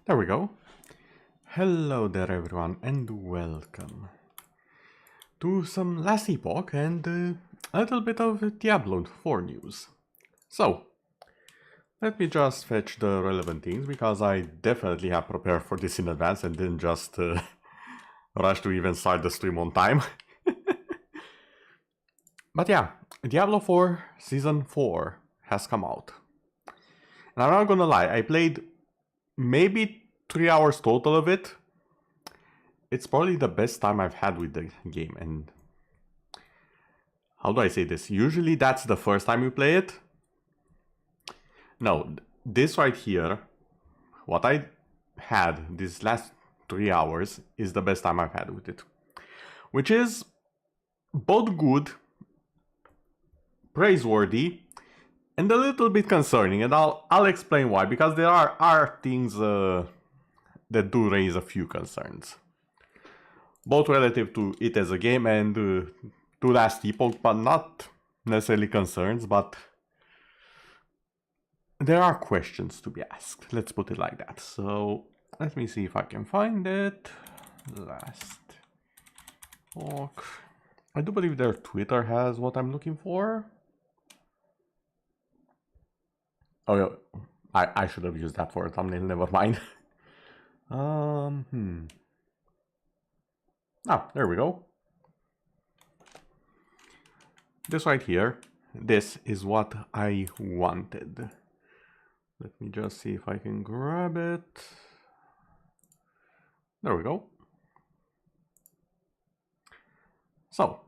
There we go. Hello there everyone and welcome to some Last Epoch and a little bit of Diablo 4 news. So, let me just fetch the relevant things because I definitely have prepared for this in advance and didn't just rush to even start the stream on time. But yeah, Diablo 4 Season 4 has come out. And I'm not gonna lie, I played maybe 3 hours total of it. It's probably the best time I've had with the game, and how do I say this? Usually that's the first time you play it. No, this right here, what I had these last 3 hours is the best time I've had with it. Which is both good, praiseworthy, and a little bit concerning, and I'll explain why, because there are things that do raise a few concerns. Both relative to it as a game and to Last Epoch, but not necessarily concerns, but there are questions to be asked. Let's put it like that. So let me see if I can find it. Last Epoch. I do believe their Twitter has what I'm looking for. Oh yeah, I should have used that for a thumbnail, never mind. Ah, there we go. This right here, this is what I wanted. Let me just see if I can grab it. There we go. So,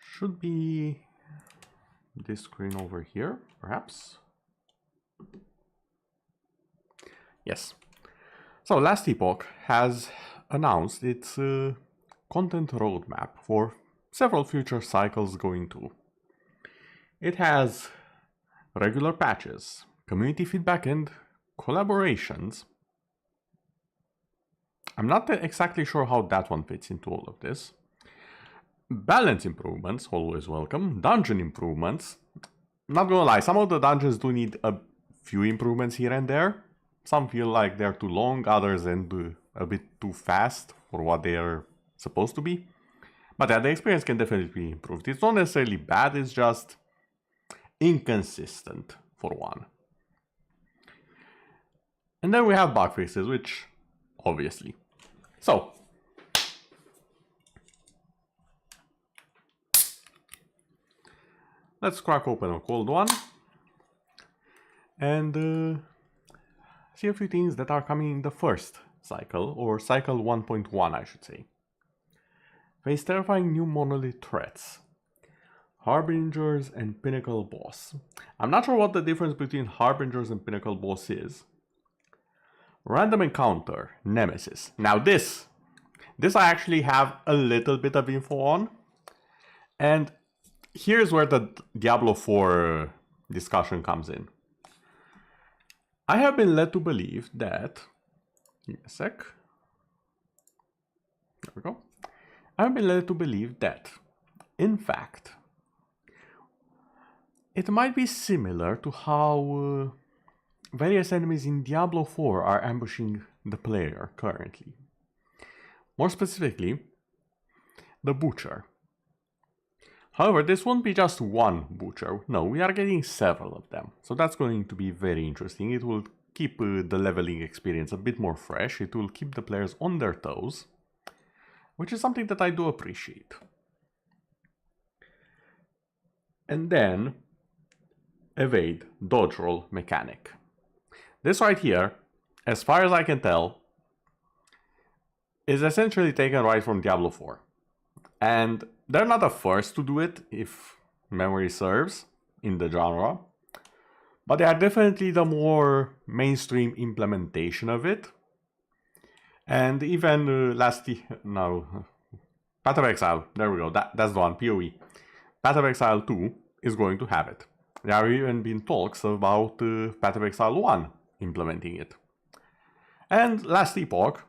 should be this screen over here, perhaps. Yes. So Last Epoch has announced its content roadmap for several future cycles going to. It has regular patches, community feedback and collaborations. I'm not exactly sure how that one fits into all of this. Balance improvements, always welcome. Dungeon improvements. Not gonna lie, some of the dungeons do need a few improvements here and there. Some feel like they're too long, others end a bit too fast for what they are supposed to be. But yeah, the experience can definitely be improved. It's not necessarily bad, it's just inconsistent for one. And then we have bug fixes, which obviously. So, let's crack open a cold one and see a few things that are coming in the first cycle, or cycle 1.1 I should say. Face terrifying new monolith threats. Harbingers and Pinnacle Boss. I'm not sure what the difference between Harbingers and Pinnacle Boss is. Random Encounter, Nemesis. Now this I actually have a little bit of info on. And here's where the Diablo 4 discussion comes in. I have been led to believe that... Give me a sec. There we go. I have been led to believe that, in fact, it might be similar to how various enemies in Diablo 4 are ambushing the player currently. More specifically, the Butcher. However, this won't be just one Butcher. No, we are getting several of them. So that's going to be very interesting. It will keep the leveling experience a bit more fresh. It will keep the players on their toes, which is something that I do appreciate. And then, evade, dodge roll mechanic. This right here, as far as I can tell, is essentially taken right from Diablo 4. And they're not the first to do it, if memory serves, in the genre. But they are definitely the more mainstream implementation of it. And even Path of Exile, there we go, that's the one, PoE. Path of Exile 2 is going to have it. There have even been talks about Path of Exile 1 implementing it. And Last Epoch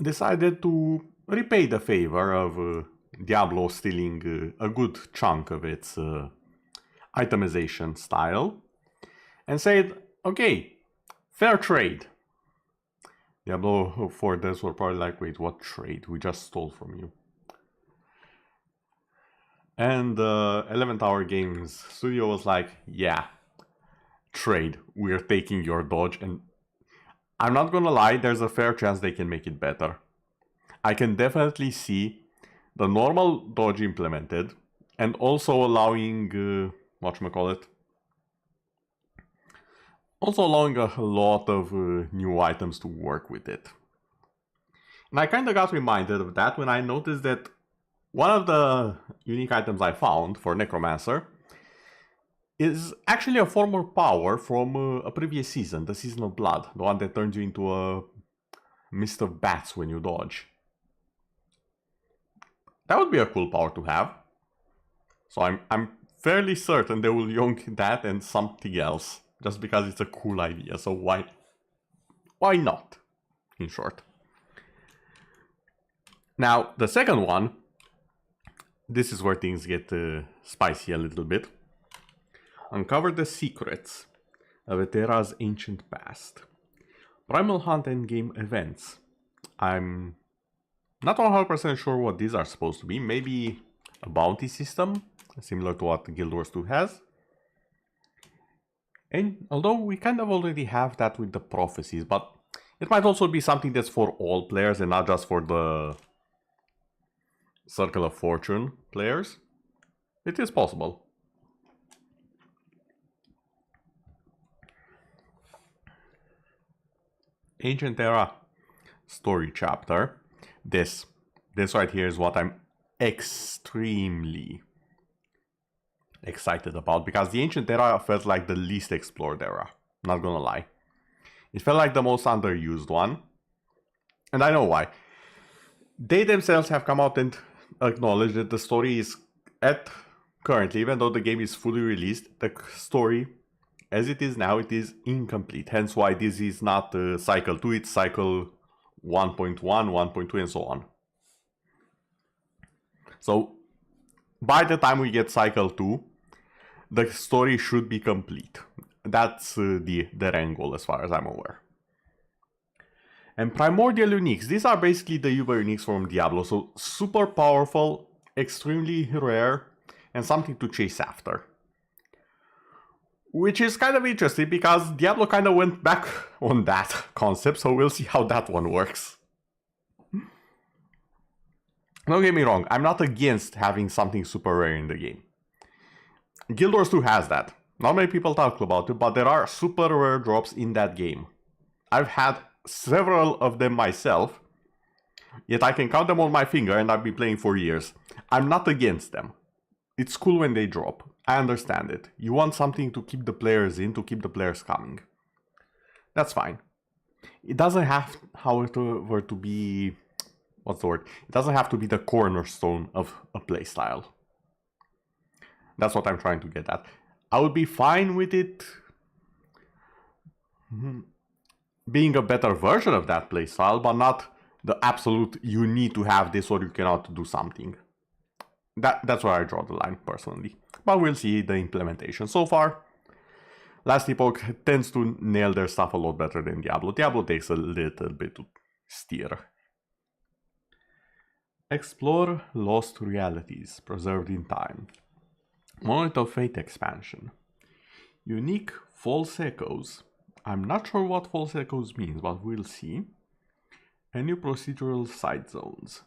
decided to repay the favor of Diablo stealing a good chunk of its itemization style and said, okay, fair trade. Diablo for this were probably like, wait, what trade? We just stole from you. And 11th Hour Games studio was like, yeah, trade. We're taking your dodge. And I'm not gonna lie, there's a fair chance they can make it better. I can definitely see the normal dodge implemented and also allowing, whatchamacallit, also allowing a lot of new items to work with it. And I kind of got reminded of that when I noticed that one of the unique items I found for Necromancer is actually a former power from a previous season, the Season of Blood, the one that turns you into a mist of bats when you dodge. That would be a cool power to have. So I'm fairly certain they will yonk that and something else, just because it's a cool idea. So why not, in short. Now, the second one, this is where things get spicy a little bit. Uncover the secrets of Eterra's ancient past. Primal Hunt endgame events. I'm not 100% sure what these are supposed to be. Maybe a bounty system, similar to what Guild Wars 2 has. And although we kind of already have that with the prophecies, but it might also be something that's for all players and not just for the Circle of Fortune players. It is possible. Ancient Era story chapter. This right here is what I'm extremely excited about, because the Ancient Era felt like the least explored era. Not gonna lie. It felt like the most underused one. And I know why. They themselves have come out and acknowledged that the story is currently, even though the game is fully released, the story as it is now, it is incomplete. Hence why this is not cycle 2, it's cycle 1.1, 1.2 and so on. So by the time we get cycle 2, the story should be complete. That's their end goal as far as I'm aware. And primordial uniques, these are basically the Uber uniques from Diablo, so super powerful, extremely rare, and something to chase after. Which is kind of interesting because Diablo kind of went back on that concept, so we'll see how that one works. Don't get me wrong, I'm not against having something super rare in the game. Guild Wars 2 has that. Not many people talk about it, but there are super rare drops in that game. I've had several of them myself, yet I can count them on my finger and I've been playing for years. I'm not against them. It's cool when they drop. I understand it. You want something to keep the players in, to keep the players coming. That's fine. It doesn't have, however, to be... What's the word? It doesn't have to be the cornerstone of a playstyle. That's what I'm trying to get at. I would be fine with it being a better version of that playstyle, but not the absolute you need to have this or you cannot do something. That's where I draw the line personally. But we'll see the implementation. So far, Last Epoch tends to nail their stuff a lot better than Diablo. Diablo takes a little bit to steer. Explore lost realities preserved in time. Monolith of Fate expansion. Unique false echoes. I'm not sure what false echoes means, but we'll see. And new procedural side zones.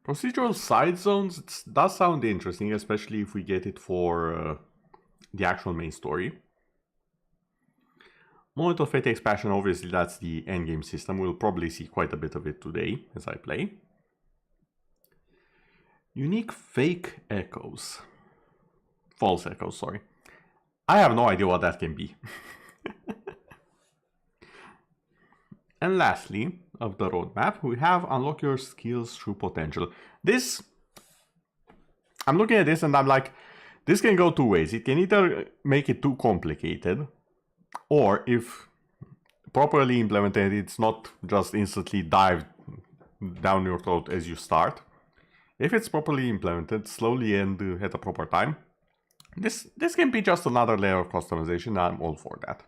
Procedural side zones does sound interesting, especially if we get it for the actual main story. Monolith of Fate expansion, obviously that's the endgame system. We'll probably see quite a bit of it today as I play. Unique fake echoes. False echoes, sorry. I have no idea what that can be. And lastly, of the roadmap, we have unlock your skills through potential. This, I'm looking at this and I'm like, this can go two ways. It can either make it too complicated, or if properly implemented, it's not just instantly dive down your throat as you start. If it's properly implemented, slowly and at a proper time, This can be just another layer of customization. I'm all for that.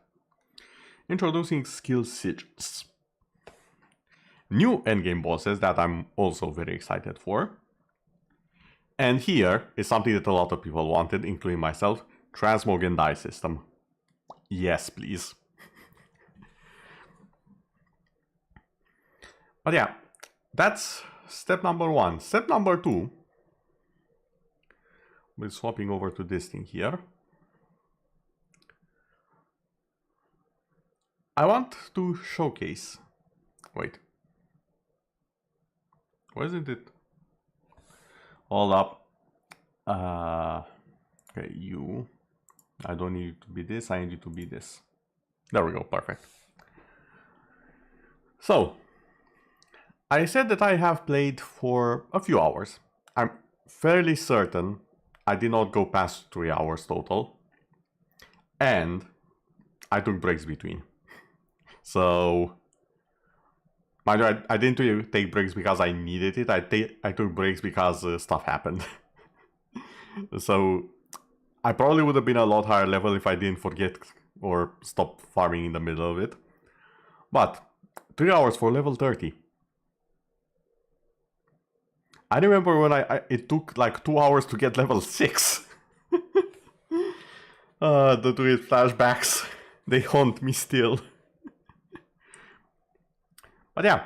Introducing skill sigils. New endgame bosses that I'm also very excited for. And here is something that a lot of people wanted, including myself. Transmog and die system. Yes, please. But yeah, that's step number 1. Step number 2. We're swapping over to this thing here. I want to showcase. Wait. Why isn't it? Hold up. Okay, you. I don't need it to be this. I need it to be this. There we go. Perfect. So, I said that I have played for a few hours. I'm fairly certain I did not go past 3 hours total. And I took breaks between. So, mind you, I didn't really take breaks because I needed it. I took breaks because stuff happened. So, I probably would have been a lot higher level if I didn't forget or stop farming in the middle of it. But 3 hours for level 30. I remember when it took like 2 hours to get level 6. The Druid flashbacks, they haunt me still. But yeah,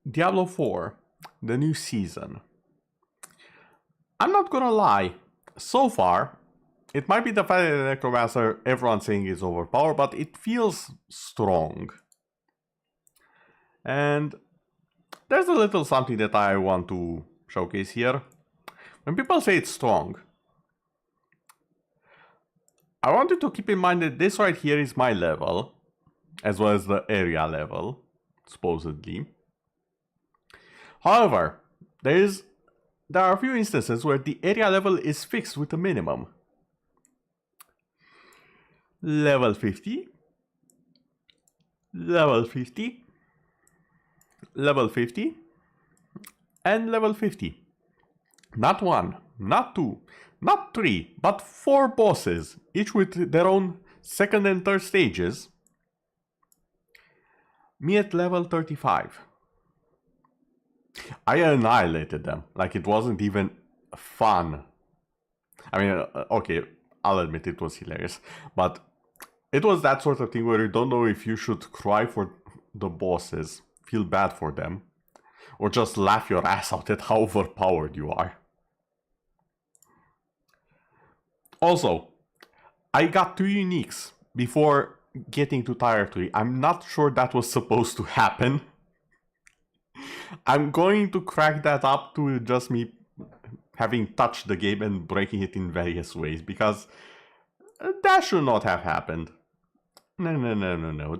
Diablo 4, the new season. I'm not gonna lie, so far, it might be the fact that the Necromancer, everyone's saying is overpowered, but it feels strong. And there's a little something that I want to showcase here. When people say it's strong, I want you to keep in mind that this right here is my level, as well as the area level, supposedly. However, there are a few instances where the area level is fixed with a minimum. Level 50, level 50, level 50, and level 50. Not 1, not 2, not 3, but 4 bosses, each with their own second and third stages. Me at level 35. I annihilated them, like it wasn't even fun. I mean, okay, I'll admit it was hilarious, but it was that sort of thing where you don't know if you should cry for the bosses, feel bad for them, or just laugh your ass out at how overpowered you are. Also, I got 2 uniques before getting to tier 3. I'm not sure that was supposed to happen. I'm going to crack that up to just me having touched the game and breaking it in various ways, because that should not have happened. No.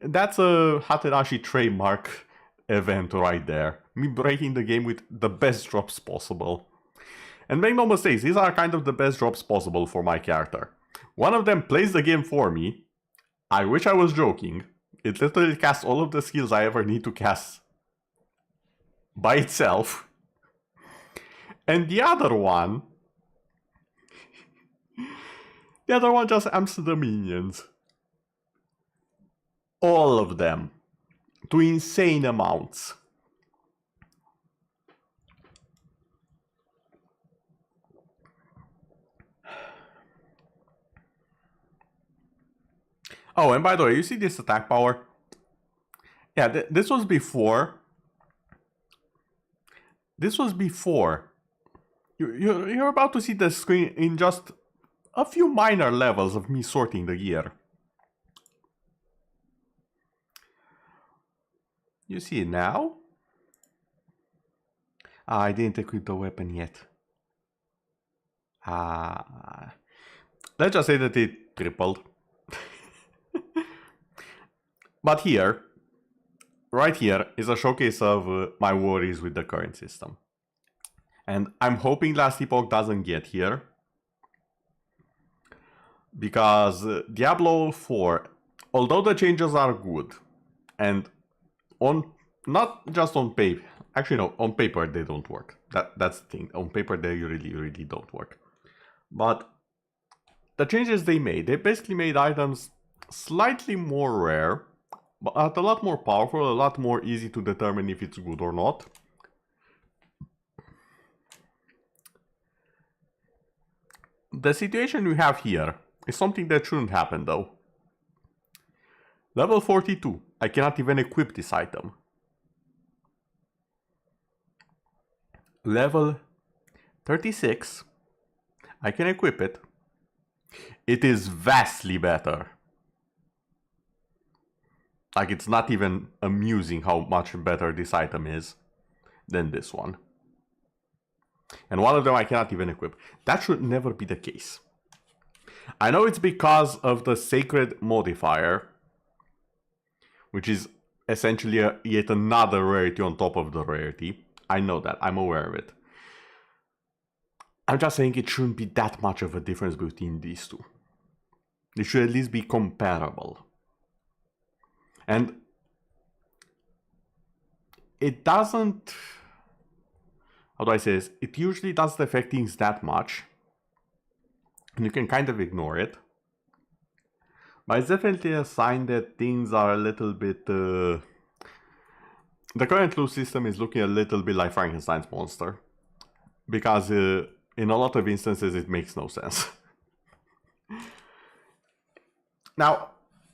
That's a Hatenashi trademark event right there. Me breaking the game with the best drops possible. And make no mistakes, these are kind of the best drops possible for my character. One of them plays the game for me. I wish I was joking. It literally casts all of the skills I ever need to cast by itself. And the other one just amps the minions. All of them. To insane amounts. Oh, and by the way, you see this attack power? Yeah, this was before. This was before. You're about to see the screen in just a few minor levels of me sorting the gear. You see it now? I didn't equip the weapon yet. Let's just say that it tripled. But here, right here, is a showcase of my worries with the current system. And I'm hoping Last Epoch doesn't get here. Because Diablo 4, although the changes are good, and not just on paper, actually no, on paper they don't work. That's the thing, on paper they really don't work. But the changes they basically made items slightly more rare, but a lot more powerful, a lot more easy to determine if it's good or not. The situation we have here is something that shouldn't happen though. Level 42, I cannot even equip this item. Level 36, I can equip it. It is vastly better. Like, it's not even amusing how much better this item is than this one. And one of them I cannot even equip. That should never be the case. I know it's because of the sacred modifier, which is essentially yet another rarity on top of the rarity. I know that, I'm aware of it. I'm just saying it shouldn't be that much of a difference between these two. They should at least be comparable. And it doesn't... How do I say this? It usually doesn't affect things that much. And you can kind of ignore it. But it's definitely a sign that things are a little bit... The current loot system is looking a little bit like Frankenstein's monster. Because in a lot of instances it makes no sense. Now,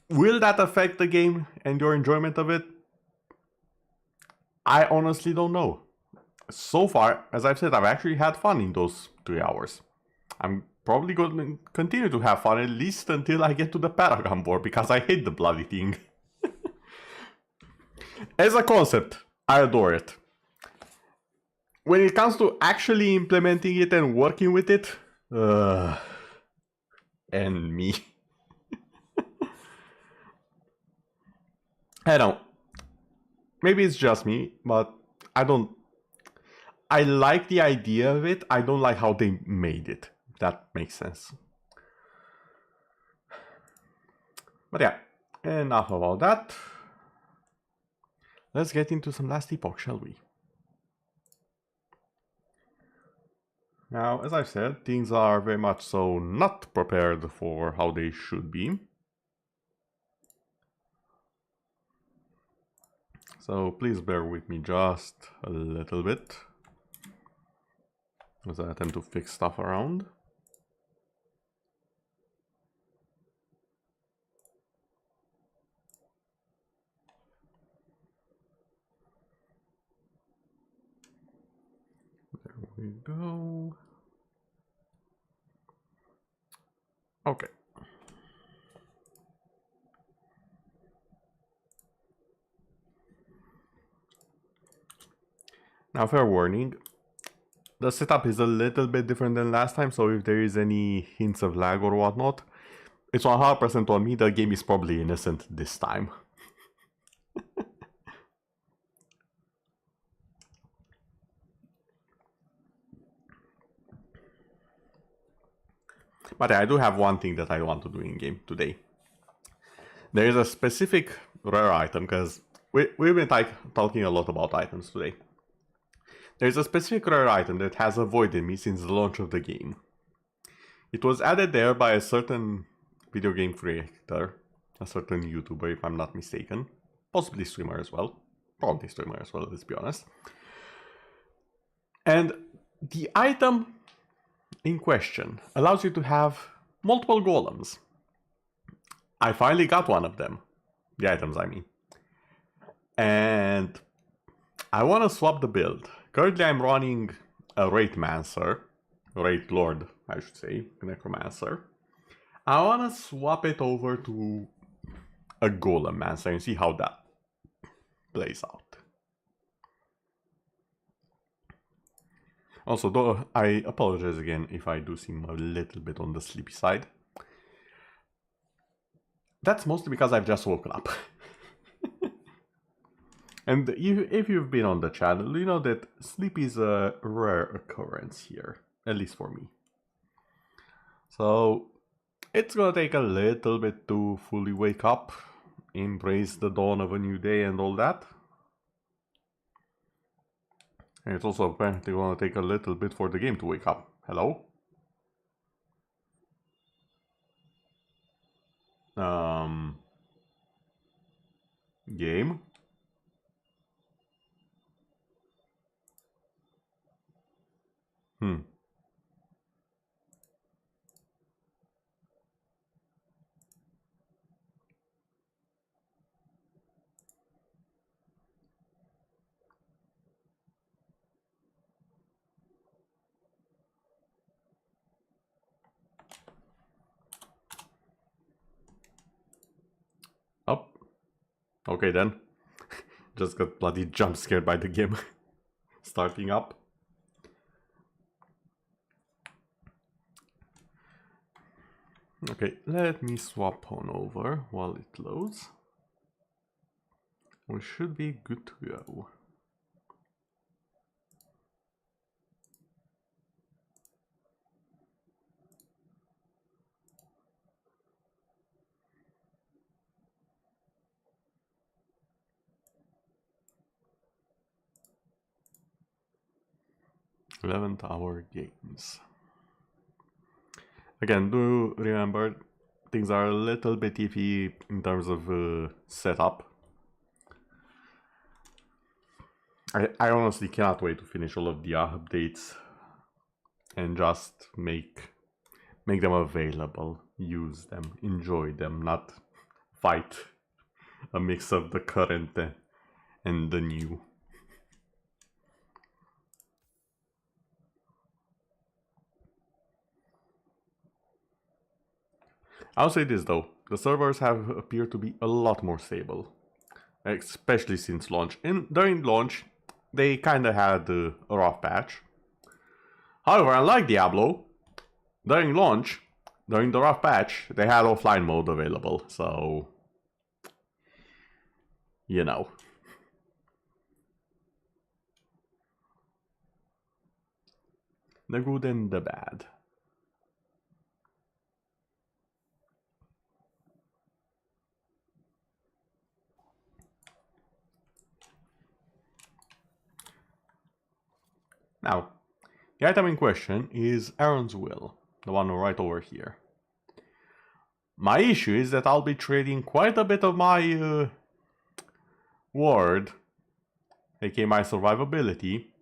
will that affect the game and your enjoyment of it? I honestly don't know. So far, as I've said, I've actually had fun in those 3 hours. I'm probably going to continue to have fun at least until I get to the Paragon board, because I hate the bloody thing. As a concept, I adore it. When it comes to actually implementing it and working with it, and me. I don't know. Maybe it's just me, but I like the idea of it. I don't like how they made it. If that makes sense. But yeah, enough about that. Let's get into some last Epoch, shall we? Now, as I've said, things are very much so not prepared for how they should be. So please bear with me just a little bit, as I attempt to fix stuff around. There we go. Okay. Now, fair warning, the setup is a little bit different than last time, so if there is any hints of lag or whatnot, it's 100% on me. The game is probably innocent this time. But I do have one thing that I want to do in game today. There is a specific rare item, because we've been talking a lot about items today. There's a specific rare item that has avoided me since the launch of the game. It was added there by a certain video game creator, a certain YouTuber if I'm not mistaken, possibly streamer as well, probably streamer as well, let's be honest. And the item in question allows you to have multiple golems. I finally got one of them, the items I mean. And I want to swap the build. Currently I'm running a Wraith Lord, I should say, Necromancer. I want to swap it over to a Golem Mancer and see how that plays out. Also, though, I apologize again if I do seem a little bit on the sleepy side. That's mostly because I've just woken up. And if you've been on the channel, you know that sleep is a rare occurrence here, at least for me. So it's gonna take a little bit to fully wake up, embrace the dawn of a new day and all that. And it's also apparently gonna take a little bit for the game to wake up. Hello? Game. Oh, okay then. Just got bloody jump scared by the game starting up. Okay, let me swap on over while it loads. We should be good to go. $11th-hour games. Again, do remember things are a little bit iffy in terms of setup. I honestly cannot wait to finish all of the updates and just make them available, use them, enjoy them, not fight a mix of the current and the new. I'll say this though, the servers have appeared to be a lot more stable, especially since launch. During launch, they kinda had a rough patch. However, unlike Diablo, during launch, during the rough patch, they had offline mode available, so you know. The good and the bad. Now, the item in question is Aaron's Will, the one right over here. My issue is that I'll be trading quite a bit of my ward, aka my survivability,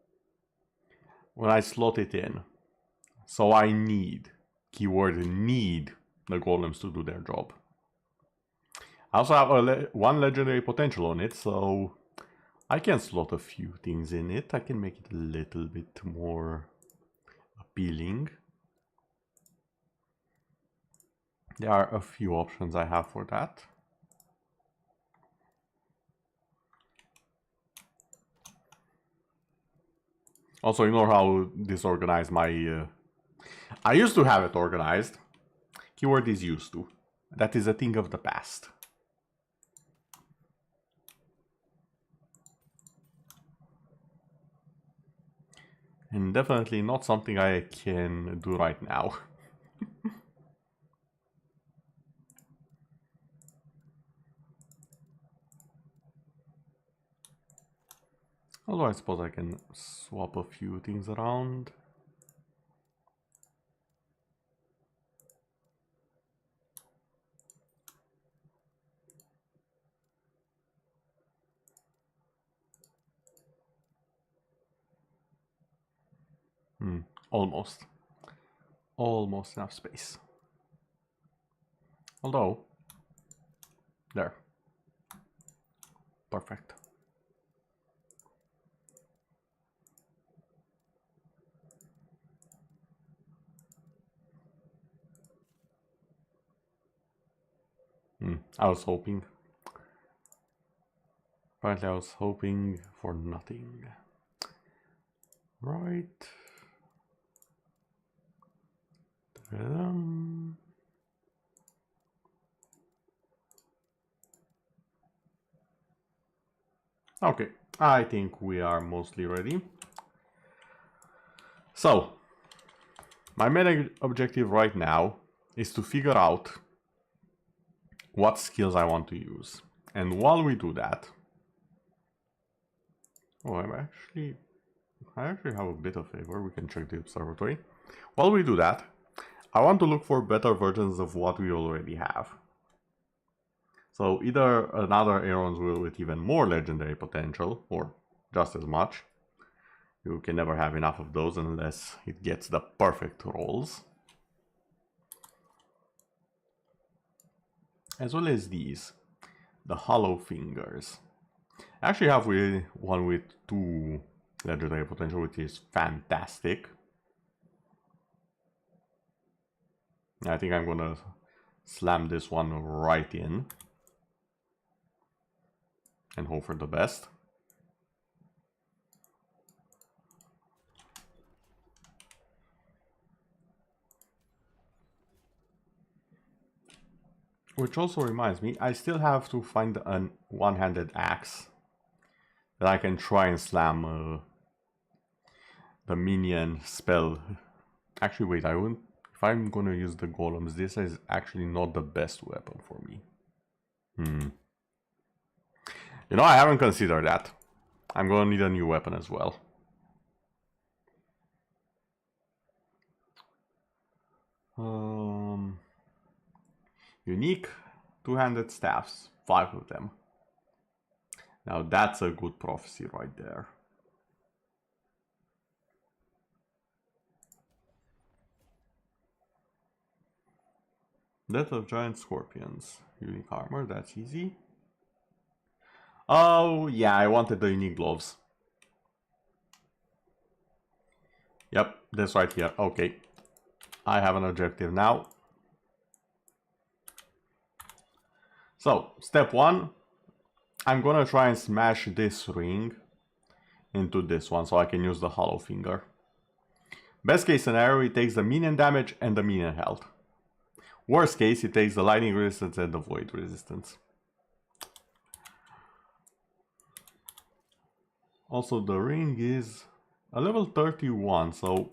when I slot it in. So I need, keyword need, the golems to do their job. I also have one legendary potential on it, so I can slot a few things in it. I can make it a little bit more appealing. There are a few options I have for that. Also, ignore how disorganized my... I used to have it organized. Keyword is used to. That is a thing of the past. And definitely not something I can do right now. Although I suppose I can swap a few things around. Almost. Almost enough space. Although, there. Perfect. I was hoping. Apparently I was hoping for nothing. Right. Okay, I think we are mostly ready. So, my main objective right now is to figure out what skills I want to use. And while we do that... Oh, I actually have a bit of favor. We can check the observatory. While we do that, I want to look for better versions of what we already have. So either another Aaron's Will with even more legendary potential, or just as much. You can never have enough of those unless it gets the perfect rolls. As well as these, the Hollow Fingers. I actually have one with 2 legendary potential, which is fantastic. I think I'm gonna slam this one right in and hope for the best. Which also reminds me, I still have to find a one-handed axe that I can try and slam the minion spell. Actually, wait, I won't. If I'm gonna use the golems, this is actually not the best weapon for me. You know, I haven't considered that. I'm gonna need a new weapon as well. Unique 2-handed staffs, 5 of them. Now that's a good prophecy right there. Death of Giant Scorpions. Unique armor, that's easy. Oh, yeah, I wanted the unique gloves. Yep, this right here. Okay. I have an objective now. So, step 1. I'm gonna try and smash this ring into this one so I can use the Hollow Finger. Best case scenario, it takes the minion damage and the minion health. Worst case, it takes the lightning resistance and the void resistance. Also, the ring is a level 31, so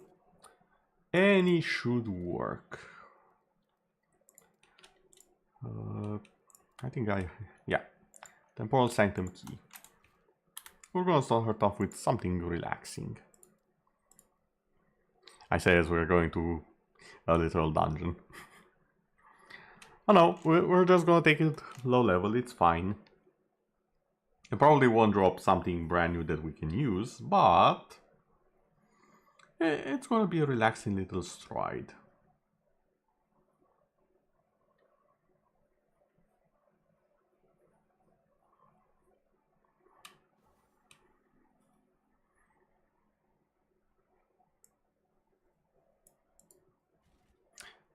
any should work. I think yeah. Temporal Sanctum Key. We're gonna start her off with something relaxing. I say as we're going to a literal dungeon. Oh no, we're just gonna take it low level, it's fine. It probably won't drop something brand new that we can use, but it's gonna be a relaxing little stride.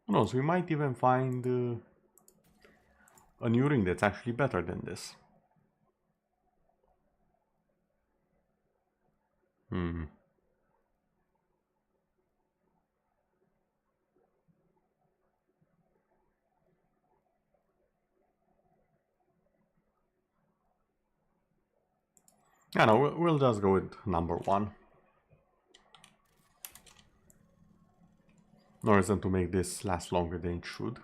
Who knows, we might even find a new ring that's actually better than this. Yeah, no, we'll just go with number 1. No reason to make this last longer than it should.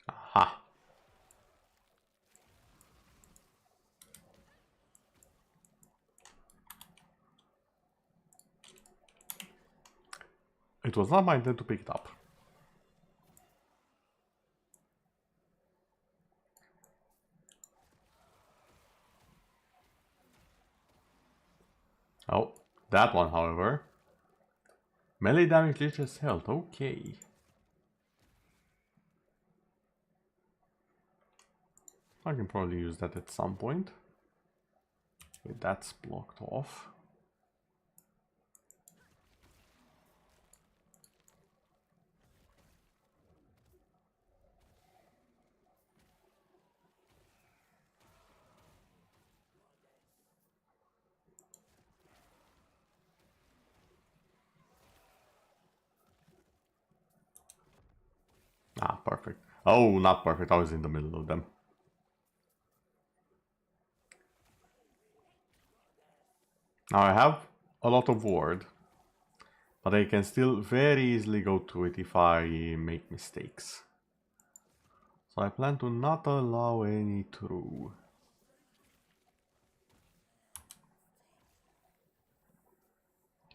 Aha. It was not my intent to pick it up. Oh, that one, however. Melee damage leeches health, okay. I can probably use that at some point. Okay, that's blocked off. Ah, perfect. Oh, not perfect. I was in the middle of them. Now I have a lot of ward, but I can still very easily go through it if I make mistakes. So I plan to not allow any through.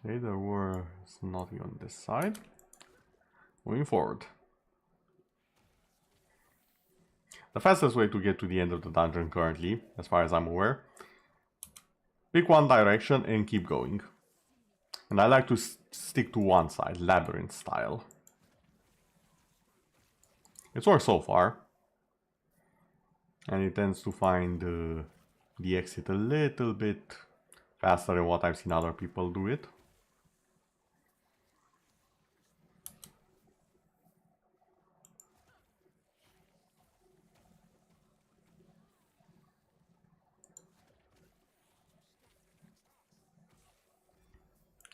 Okay, there was nothing on this side. Moving forward. The fastest way to get to the end of the dungeon currently, as far as I'm aware, pick one direction and keep going. And I like to stick to one side, labyrinth style. It's worked so far. And it tends to find the exit a little bit faster than what I've seen other people do it.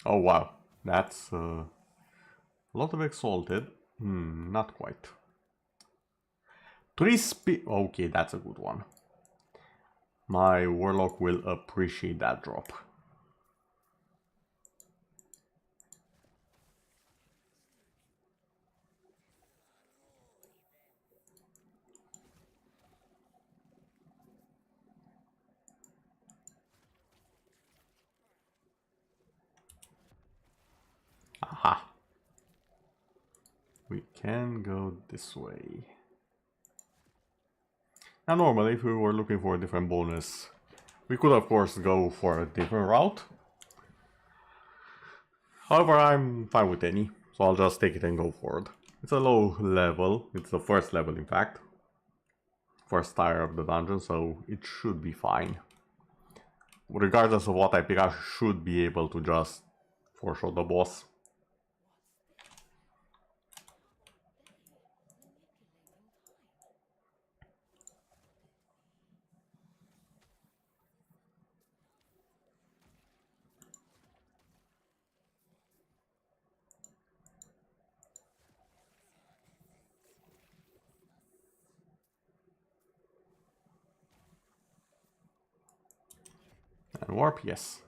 Oh wow, that's a lot of exalted. Not quite. 3 speed. Okay, that's a good one. My warlock will appreciate that drop. Aha. We can go this way. Now normally if we were looking for a different bonus, we could of course go for a different route. However, I'm fine with any, so I'll just take it and go forward. It's a low level, it's the first level in fact. First tier of the dungeon, so it should be fine. Regardless of what I pick, I should be able to just force out the boss. And warp, yes.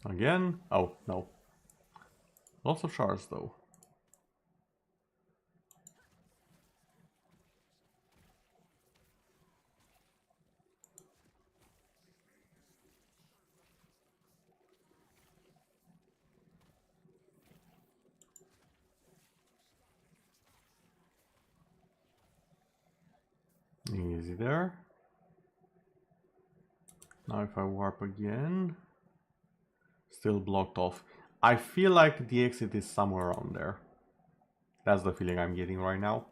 Again? Oh, no. Lots of shards though. Easy there. Now if I warp again, still blocked off. I feel like the exit is somewhere around there. That's the feeling I'm getting right now.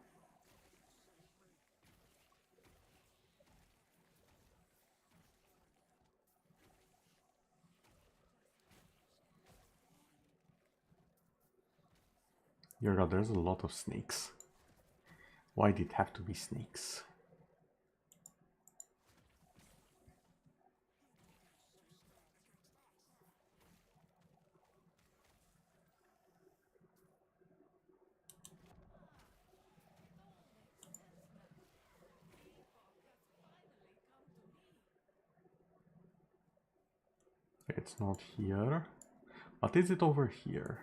Dear God, there's a lot of snakes. Why did it have to be snakes? It's not here. But is it over here?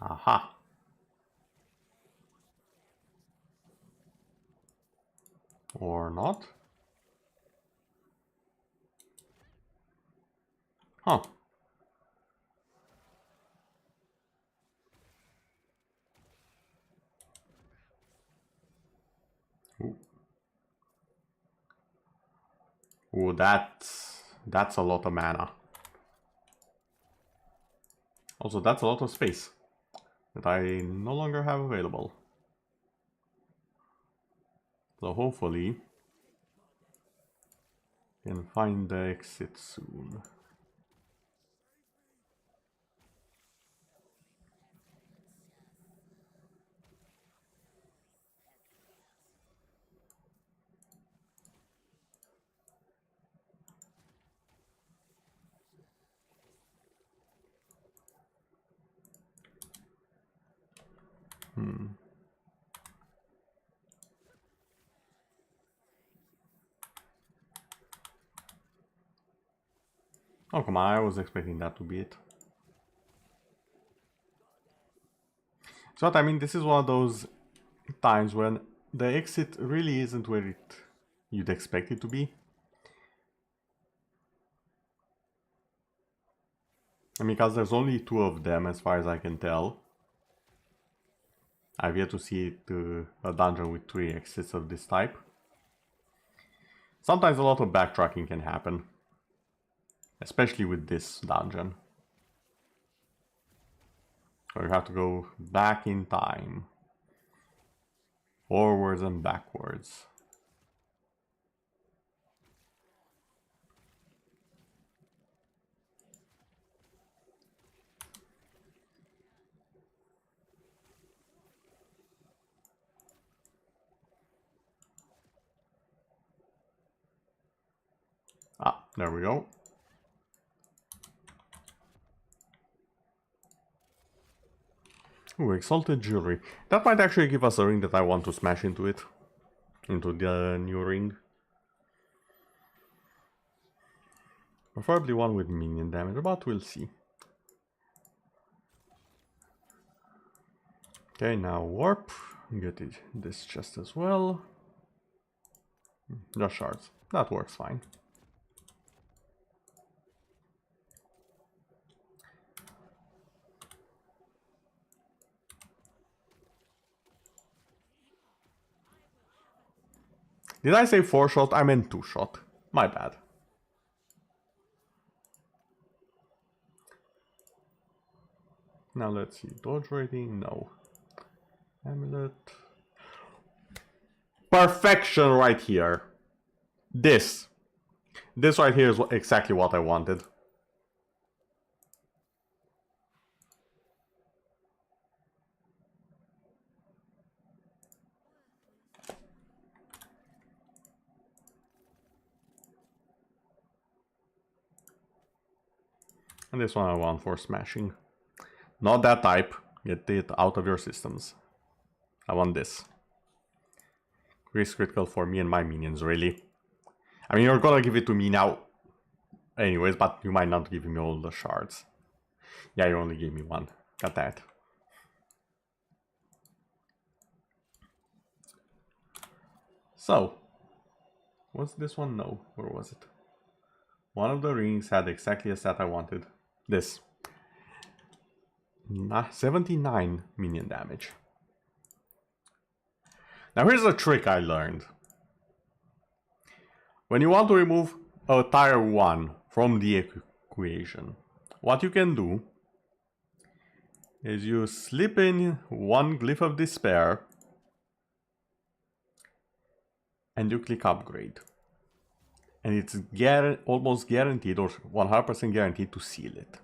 Aha. Or not? Huh. Ooh. Ooh, that's a lot of mana. Also, that's a lot of space that I no longer have available. So hopefully can find the exit soon. Oh, come on, I was expecting that to be it. So, I mean, this is one of those times when the exit really isn't where you'd expect it to be. I mean, because there's only 2 of them as far as I can tell. I've yet to see a dungeon with 3 exits of this type. Sometimes a lot of backtracking can happen. Especially with this dungeon. So you have to go back in time. Forwards and backwards. Ah, there we go. Ooh, exalted jewelry. That might actually give us a ring that I want to smash into it. Into the new ring. Preferably one with minion damage, but we'll see. Okay, now warp. Get it, this chest as well. Just shards. That works fine. Did I say 4-shot? I meant 2-shot. My bad. Now let's see. Dodge rating? No. Amulet. Perfection right here. This. This right here is exactly what I wanted. And this one I want for smashing. Not that type. Get it out of your systems. I want this. Increase critical for me and my minions, really. I mean, you're gonna give it to me now anyways, but you might not give me all the shards. Yeah, you only gave me one. Got that. So, was this one? No. Where was it? One of the rings had exactly a stat I wanted. This. 79 minion damage. Now here's a trick I learned. When you want to remove a tier 1 from the equation, what you can do is you slip in one glyph of despair and you click upgrade. And it's almost guaranteed or 100% guaranteed to seal it.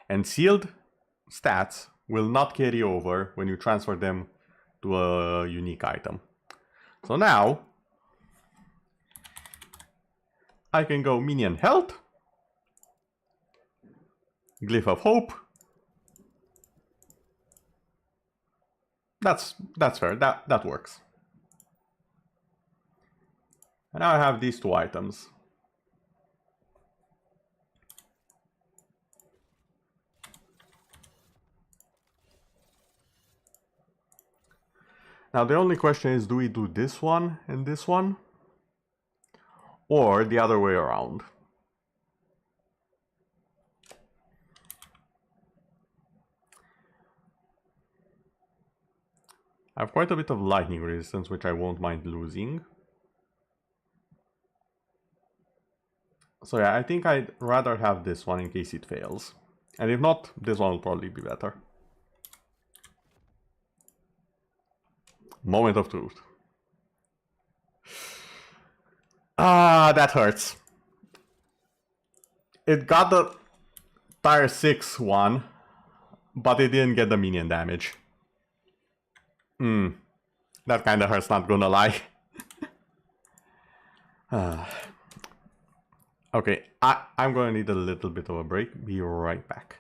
And sealed stats will not carry over when you transfer them to a unique item. So now I can go minion health, glyph of hope. That's fair. That works. And now I have these 2 items. Now the only question is, do we do this one and this one? Or the other way around? I have quite a bit of lightning resistance, which I won't mind losing. So yeah, I think I'd rather have this one in case it fails. And if not, this one will probably be better. Moment of truth. Ah, that hurts. It got the tier 6 one, but it didn't get the minion damage. That kinda hurts, not gonna lie. Okay, I'm gonna need a little bit of a break. Be right back.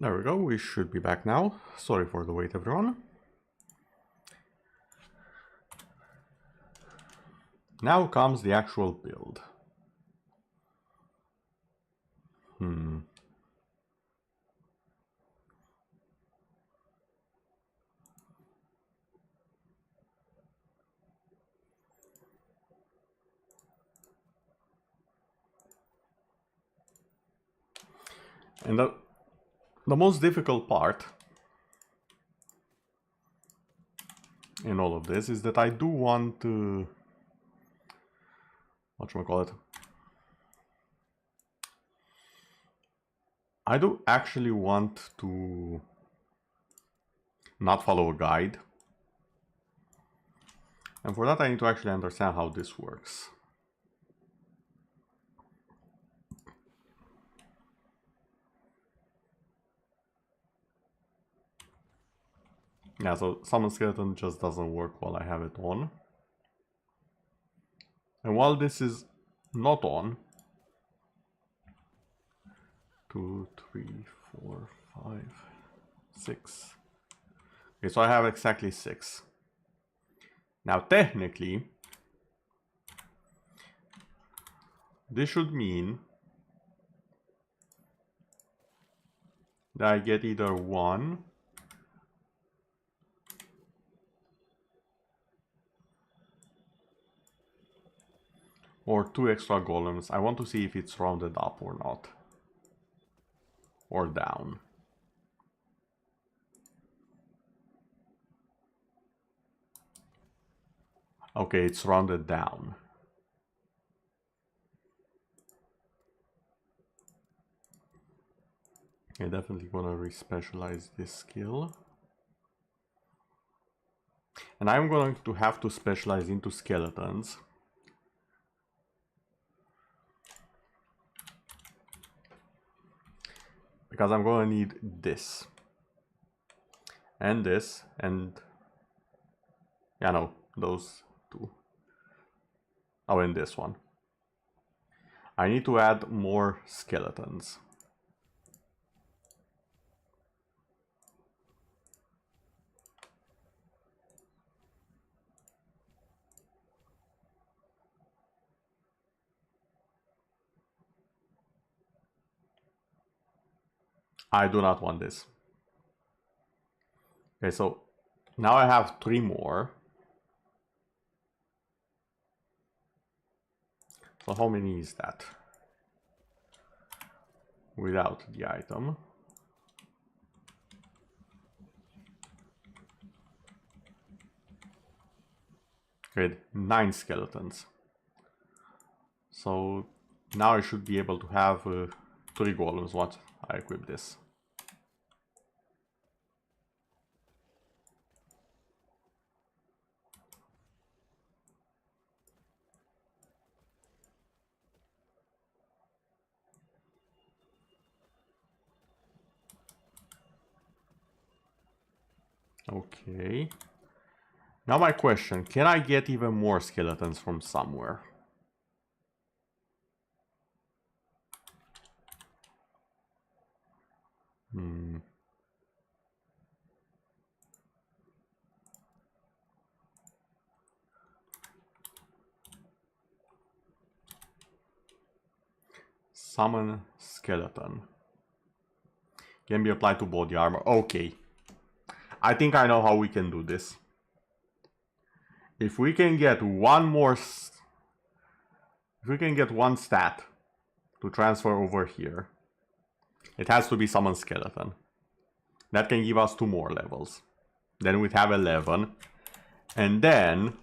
There we go, we should be back now. Sorry for the wait, everyone. Now comes the actual build. And the most difficult part in all of this is that I do want to, whatchamacallit, I do actually want to not follow a guide. And for that I need to actually understand how this works. Yeah, so summon skeleton just doesn't work while I have it on. And while this is not on, 2, 3, 4, 5, 6. Okay, so I have exactly 6. Now technically, this should mean that I get either 1 or 2 extra golems. I want to see if it's rounded up or not. Or down. Okay, it's rounded down. I'm definitely gonna re-specialize this skill. And I'm going to have to specialize into skeletons. Because I'm going to need this. And this, and... yeah, no, those two. Oh, and this one. I need to add more skeletons. I do not want this. Okay, so now I have 3 more. So how many is that? Without the item. Okay, 9 skeletons. So now I should be able to have 3 golems once I equip this. Okay. Now my question, can I get even more skeletons from somewhere? Summon skeleton. Can be applied to body armor. Okay. I think I know how we can do this. If we can get one more... if we can get one stat to transfer over here, it has to be summon skeleton. That can give us 2 more levels. Then we'd have 11. And then...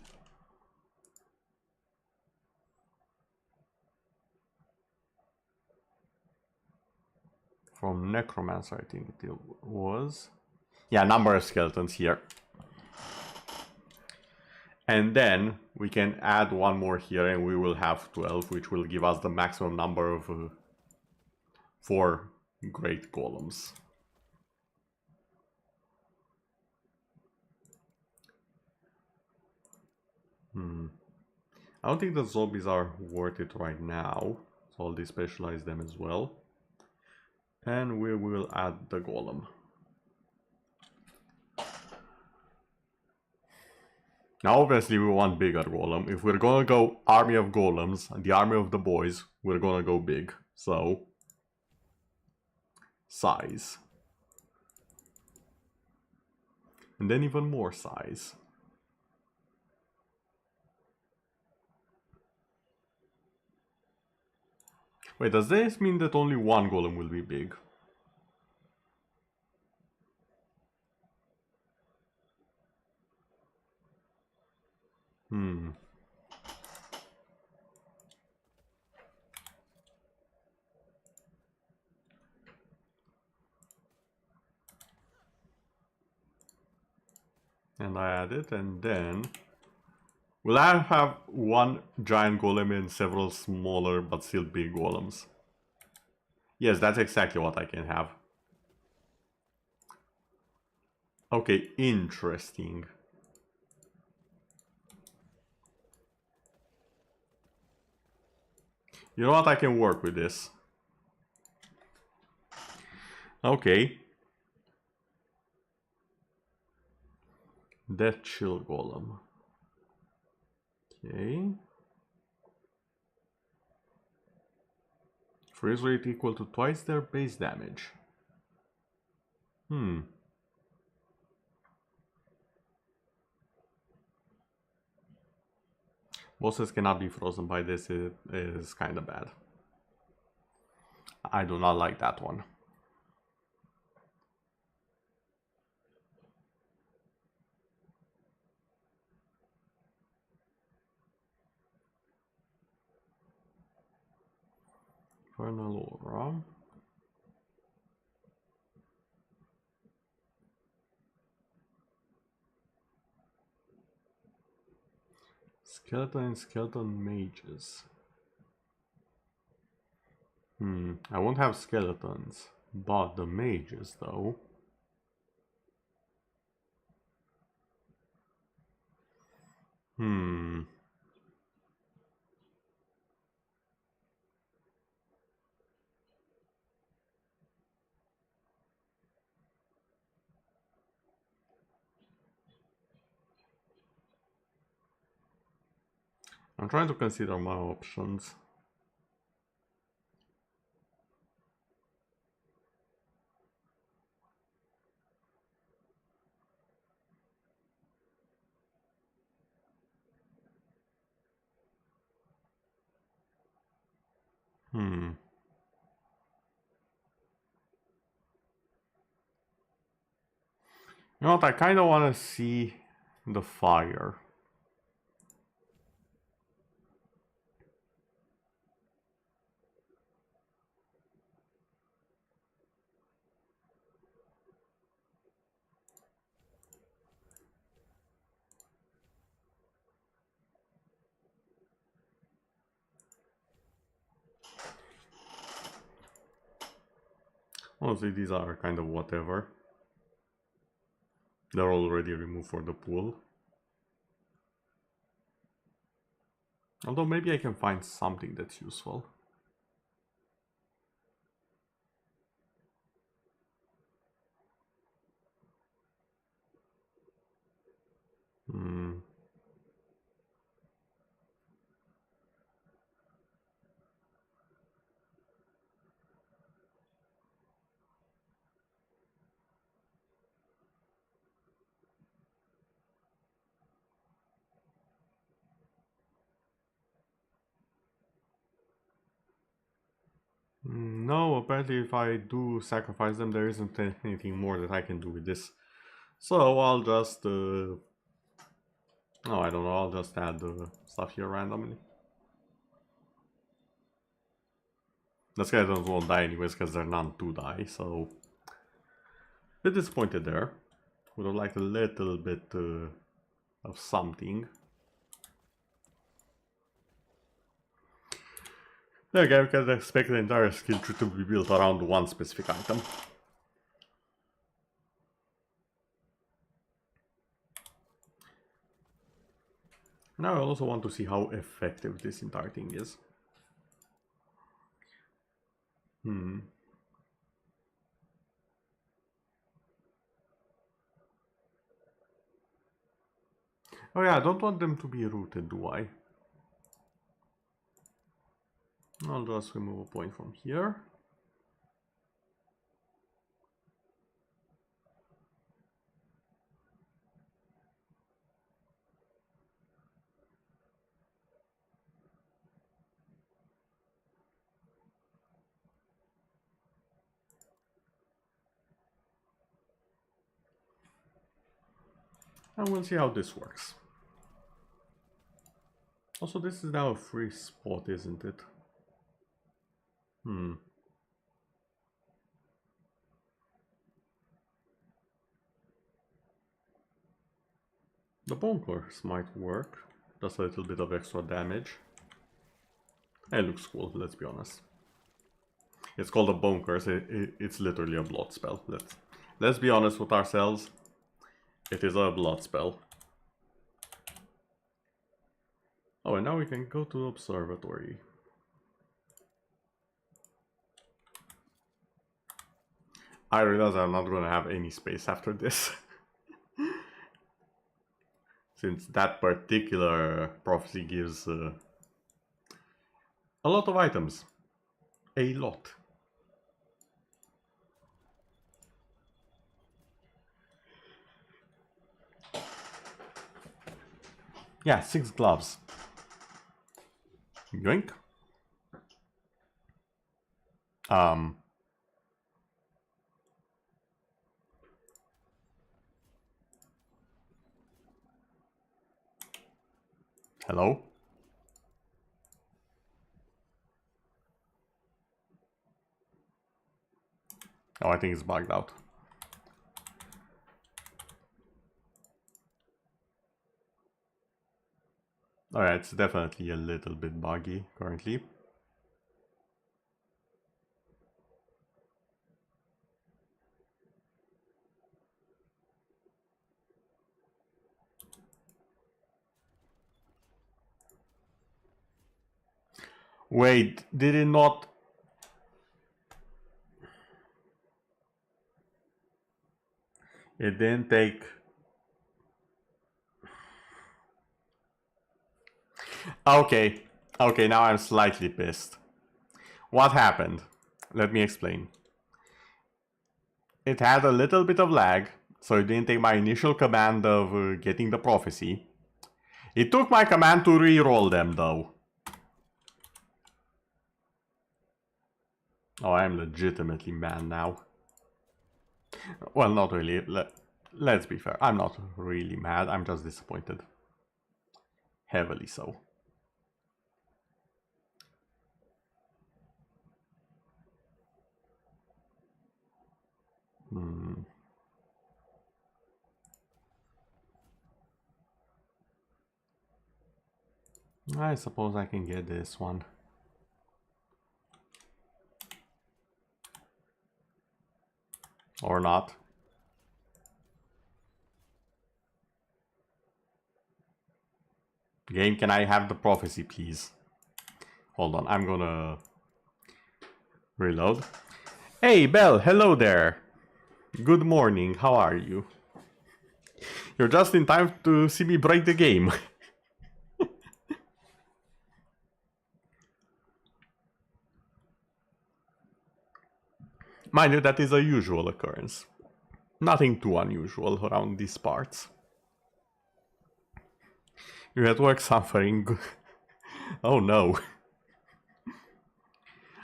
from Necromancer, I think it was... yeah, number of skeletons here. And then we can add 1 more here and we will have 12, which will give us the maximum number of 4 great golems. I don't think the zombies are worth it right now, so I'll despecialize them as well. And we will add the golem. Now obviously we want bigger golem. If we're gonna go army of golems, the army of the boys, we're gonna go big. So, size. And then even more size. Wait, does this mean that only one golem will be big? Hmm. And I add it, and then... Will I have one giant golem and several smaller but still big golems? Yes, that's exactly what I can have. Okay, interesting. You know what? I can work with this. Okay. Death Chill Golem. Okay. Freeze rate equal to twice their base damage. Bosses cannot be frozen by this. It is kind of bad. I do not like that one. Infernal Aura. Skeleton and Skeleton Mages. I won't have skeletons, but the mages though. I'm trying to consider my options. You know what, I kind of want to see the fire. Honestly, these are kind of whatever. They're already removed for the pool. Although maybe I can find something that's useful. No, apparently if I do sacrifice them, there isn't anything more that I can do with this. So I'll just... no, I don't know, I'll just add the stuff here randomly. The skeletons won't die anyways because they're none to die, so... A bit disappointed there. Would have liked a little bit of something. Again, we can expect the entire skill tree to be built around one specific item. Now I also want to see how effective this entire thing is. Oh yeah, I don't want them to be rooted, do I? I'll just remove a point from here. And we'll see how this works. Also, this is now a free spot, isn't it? The bunkers might work. Just a little bit of extra damage. It looks cool, let's be honest. It's called a bunkers. It's literally a blood spell. Let's be honest with ourselves. It is a blood spell. Oh, and now we can go to the observatory. I realize I'm not going to have any space after this. Since that particular prophecy gives a lot of items. A lot. Yeah, 6 gloves. Yoink. Hello? Oh, I think it's bugged out. Alright, it's definitely a little bit buggy currently. Wait, did it not? It didn't take... Okay, okay, now I'm slightly pissed. What happened? Let me explain. It had a little bit of lag, so it didn't take my initial command of getting the prophecy. It took my command to re-roll them, though. Oh, I'm legitimately mad now. Well, not really. Let's be fair. I'm not really mad. I'm just disappointed. Heavily so. I suppose I can get this one. Or not. Game, can I have the prophecy, please? Hold on, I'm gonna reload. Hey, Belle, hello there. Good morning, how are you? You're just in time to see me break the game. Mind you, that is a usual occurrence. Nothing too unusual around these parts. You're at work suffering. Oh no.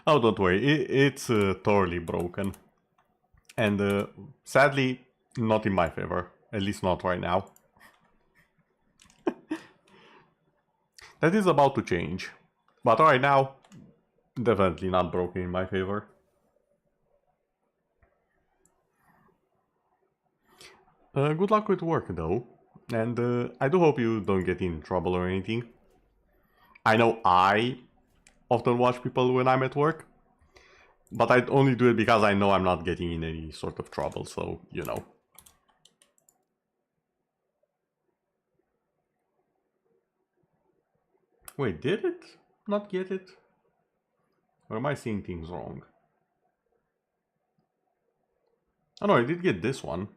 Oh, don't worry, it's totally broken. And sadly, not in my favor. At least not right now. That is about to change. But right now, definitely not broken in my favor. Good luck with work though. And I do hope you don't get in trouble or anything. I know I often watch people when I'm at work. But I only do it because I know I'm not getting in any sort of trouble, so, you know. Wait, did it not get it? Or am I seeing things wrong? Oh no, I did get this one.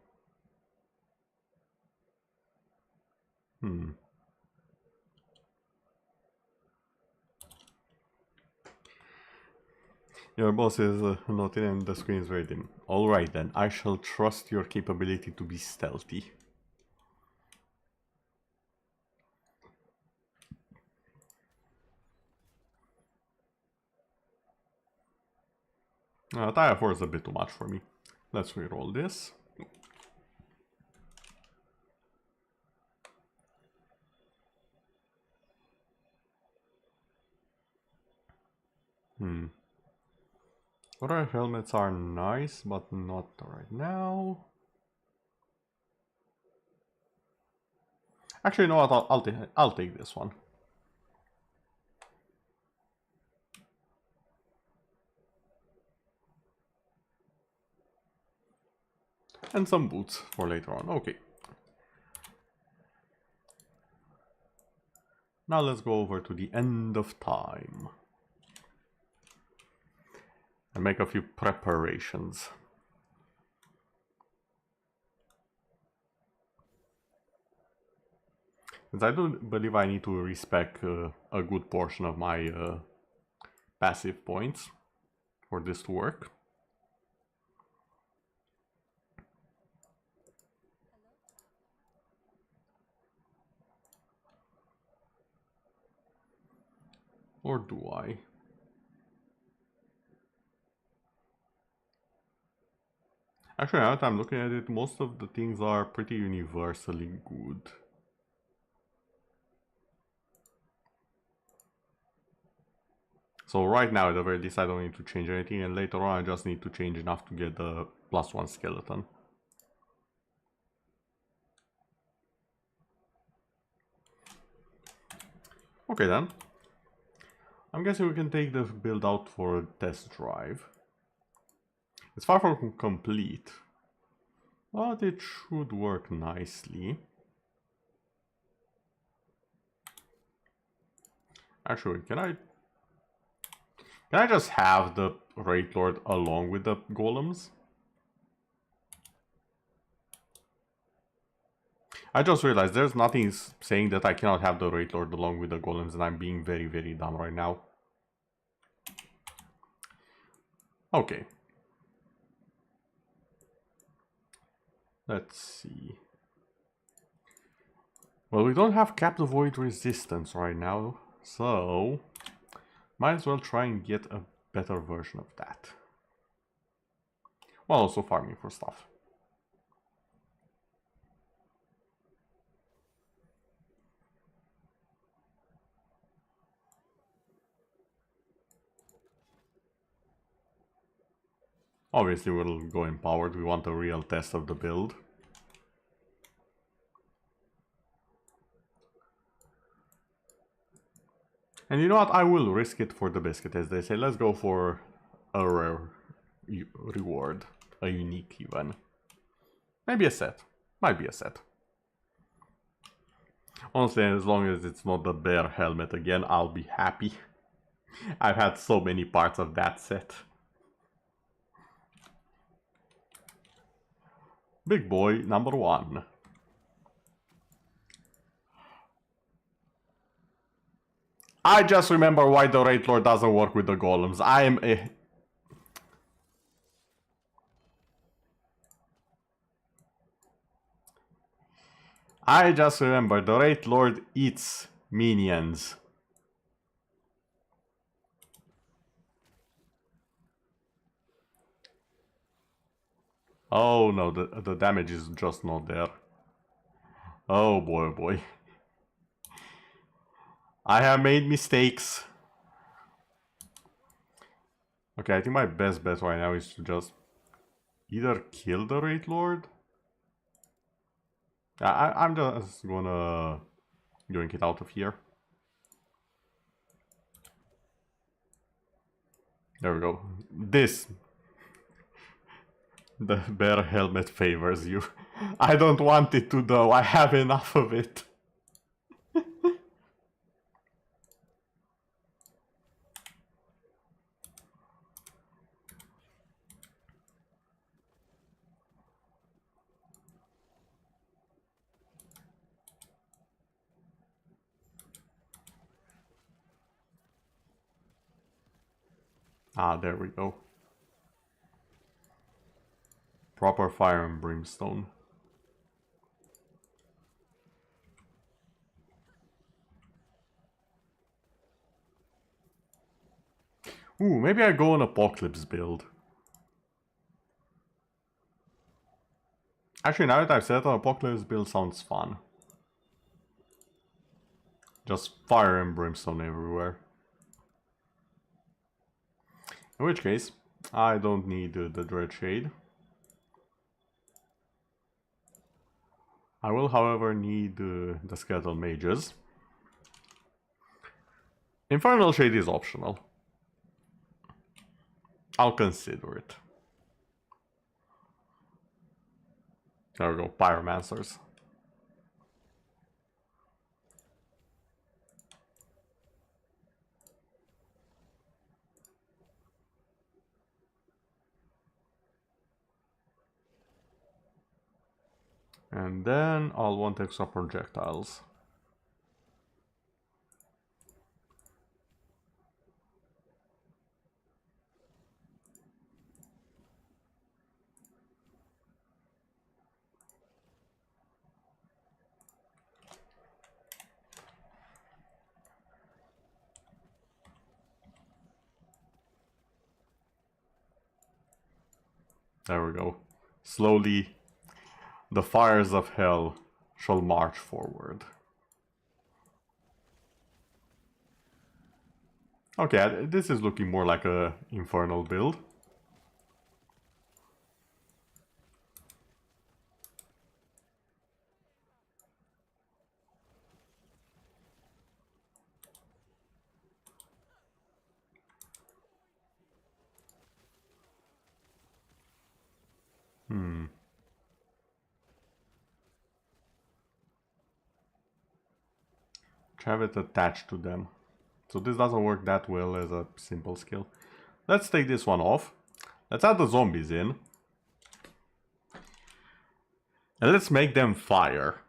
Your boss is not in and the screen is very dim. Alright then, I shall trust your capability to be stealthy. Tire 4 is a bit too much for me. Let's reroll this. Other helmets are nice, but not right now. Actually, you know what? I'll take this one. And some boots for later on. Okay. Now let's go over to the end of time. And make a few preparations. Since I do believe I need to respec a good portion of my passive points for this to work. Or do I? Actually, now that I'm looking at it, most of the things are pretty universally good. So right now, at the very least, I don't need to change anything, and later on, I just need to change enough to get the +1 skeleton. Okay then. I'm guessing we can take the build out for a test drive. It's far from complete, but it should work nicely. Actually, can I just have the Wraith Lord along with the golems? I just realized there's nothing saying that I cannot have the Wraith Lord along with the golems, and I'm being very, very dumb right now. Okay. Let's see. Well, we don't have Cap the Void resistance right now, so might as well try and get a better version of that. While also farming for stuff. Obviously we'll go empowered, we want a real test of the build. And you know what, I will risk it for the biscuit, as they say. Let's go for a rare reward, a unique even. Maybe a set, might be a set. Honestly, as long as it's not the bear helmet again, I'll be happy. I've had so many parts of that set. Big boy number 1. I just remember why the Wraith Lord doesn't work with the golems. I just remember the Wraith Lord eats minions. Oh no, the damage is just not there. Oh boy, oh boy. I have made mistakes. Okay, I think my best bet right now is to just either kill the Wraith Lord. I'm just gonna yoink it out of here. There we go. The bear helmet favors you. I don't want it to though, I have enough of it. Ah, there we go. Proper fire and brimstone. Ooh, maybe I go on Apocalypse build. Actually, now that I've said that, Apocalypse build sounds fun. Just fire and brimstone everywhere. In which case, I don't need the Dread Shade. I will, however, need the Skeletal Mages. Infernal Shade is optional. I'll consider it. There we go, Pyromancers. And then I'll want extra projectiles. There we go. Slowly, the fires of hell shall march forward. Okay, this is looking more like a infernal build. Have it attached to them. So this doesn't work that well as a simple skill. Let's take this one off. Let's add the zombies in. And let's make them fire.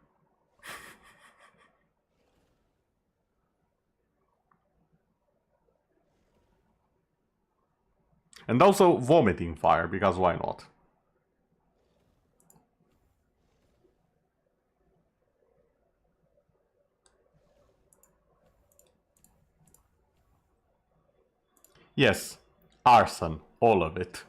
And also vomiting fire, because why not? Yes, arson, all of it.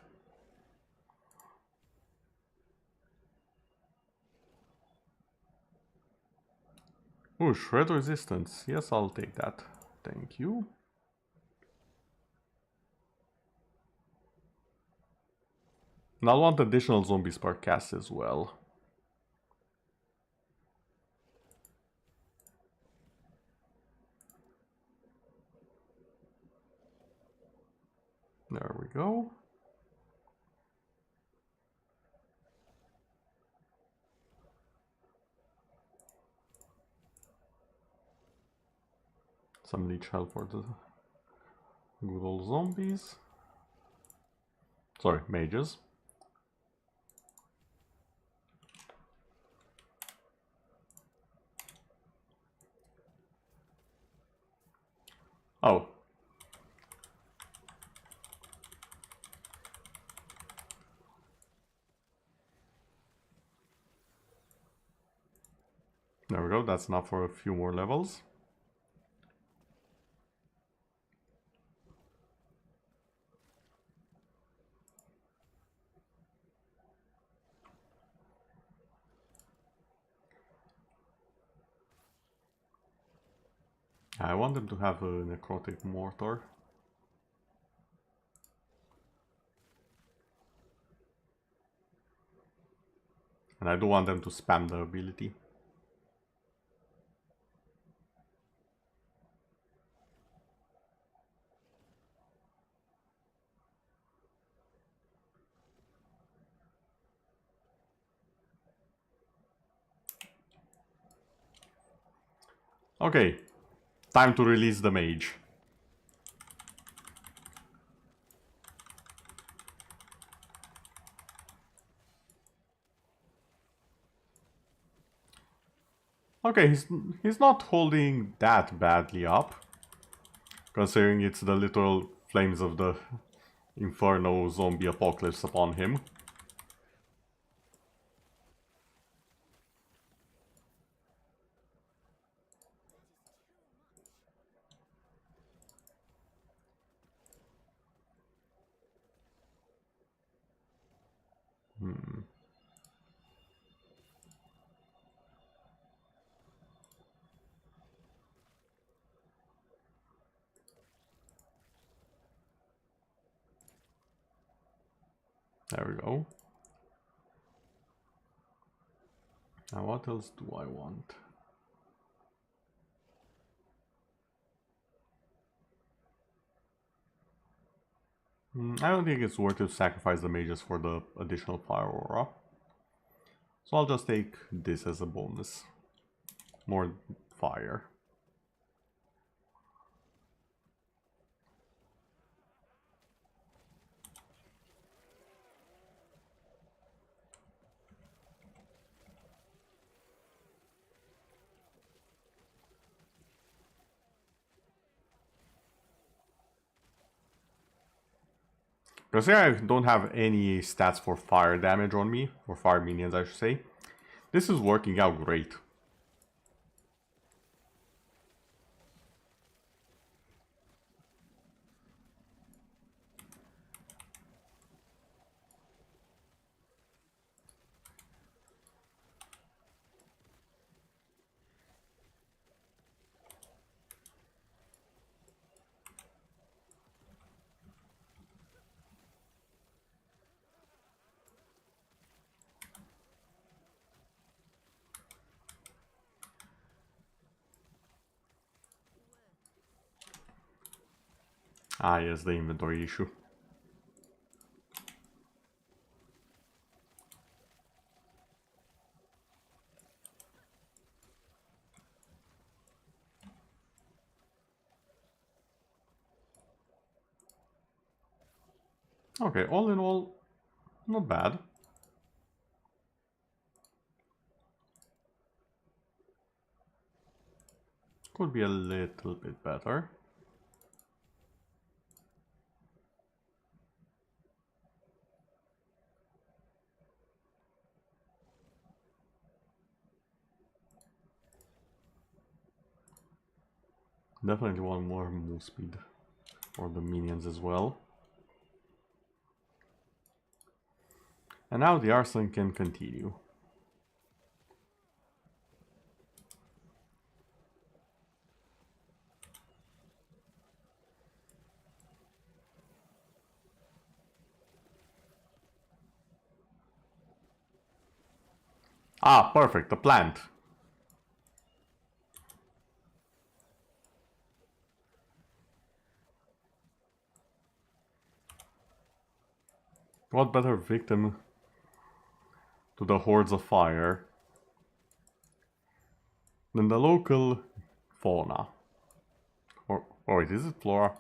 Ooh, shred resistance. Yes, I'll take that. Thank you. And I'll want additional zombies per cast as well. There we go. Some leech health for the good old zombies. Sorry, mages. Oh. There we go, that's enough for a few more levels. I want them to have a necrotic mortar. And I do want them to spam the ability. Okay, time to release the mage. Okay, he's not holding that badly up, considering it's the literal flames of the inferno zombie apocalypse upon him. There we go. Now what else do I want? I don't think it's worth to sacrifice the mages for the additional fire aura. So I'll just take this as a bonus. More fire. Because here I don't have any stats for fire damage on me, or fire minions I should say. This is working out great. Ah yes, the inventory issue. Okay, all in all, not bad. Could be a little bit better. Definitely want more move speed for the minions as well. And now the arson can continue. Ah, perfect, the plant. What better victim to the hordes of fire than the local fauna? Or wait, is it flora?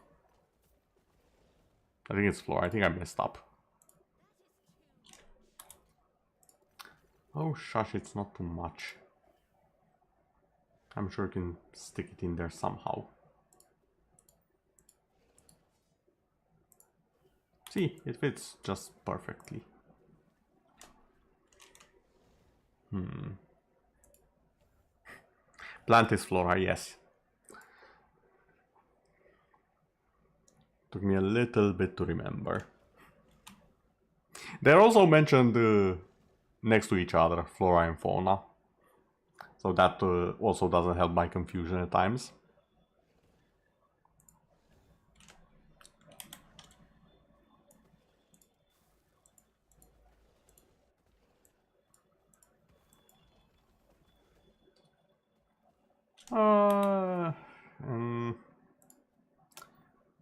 I think it's flora. I think I messed up. Oh shush, it's not too much. I'm sure I can stick it in there somehow. See, it fits just perfectly. Plant is flora, yes. Took me a little bit to remember. They're also mentioned next to each other, flora and fauna. So that also doesn't help my confusion at times.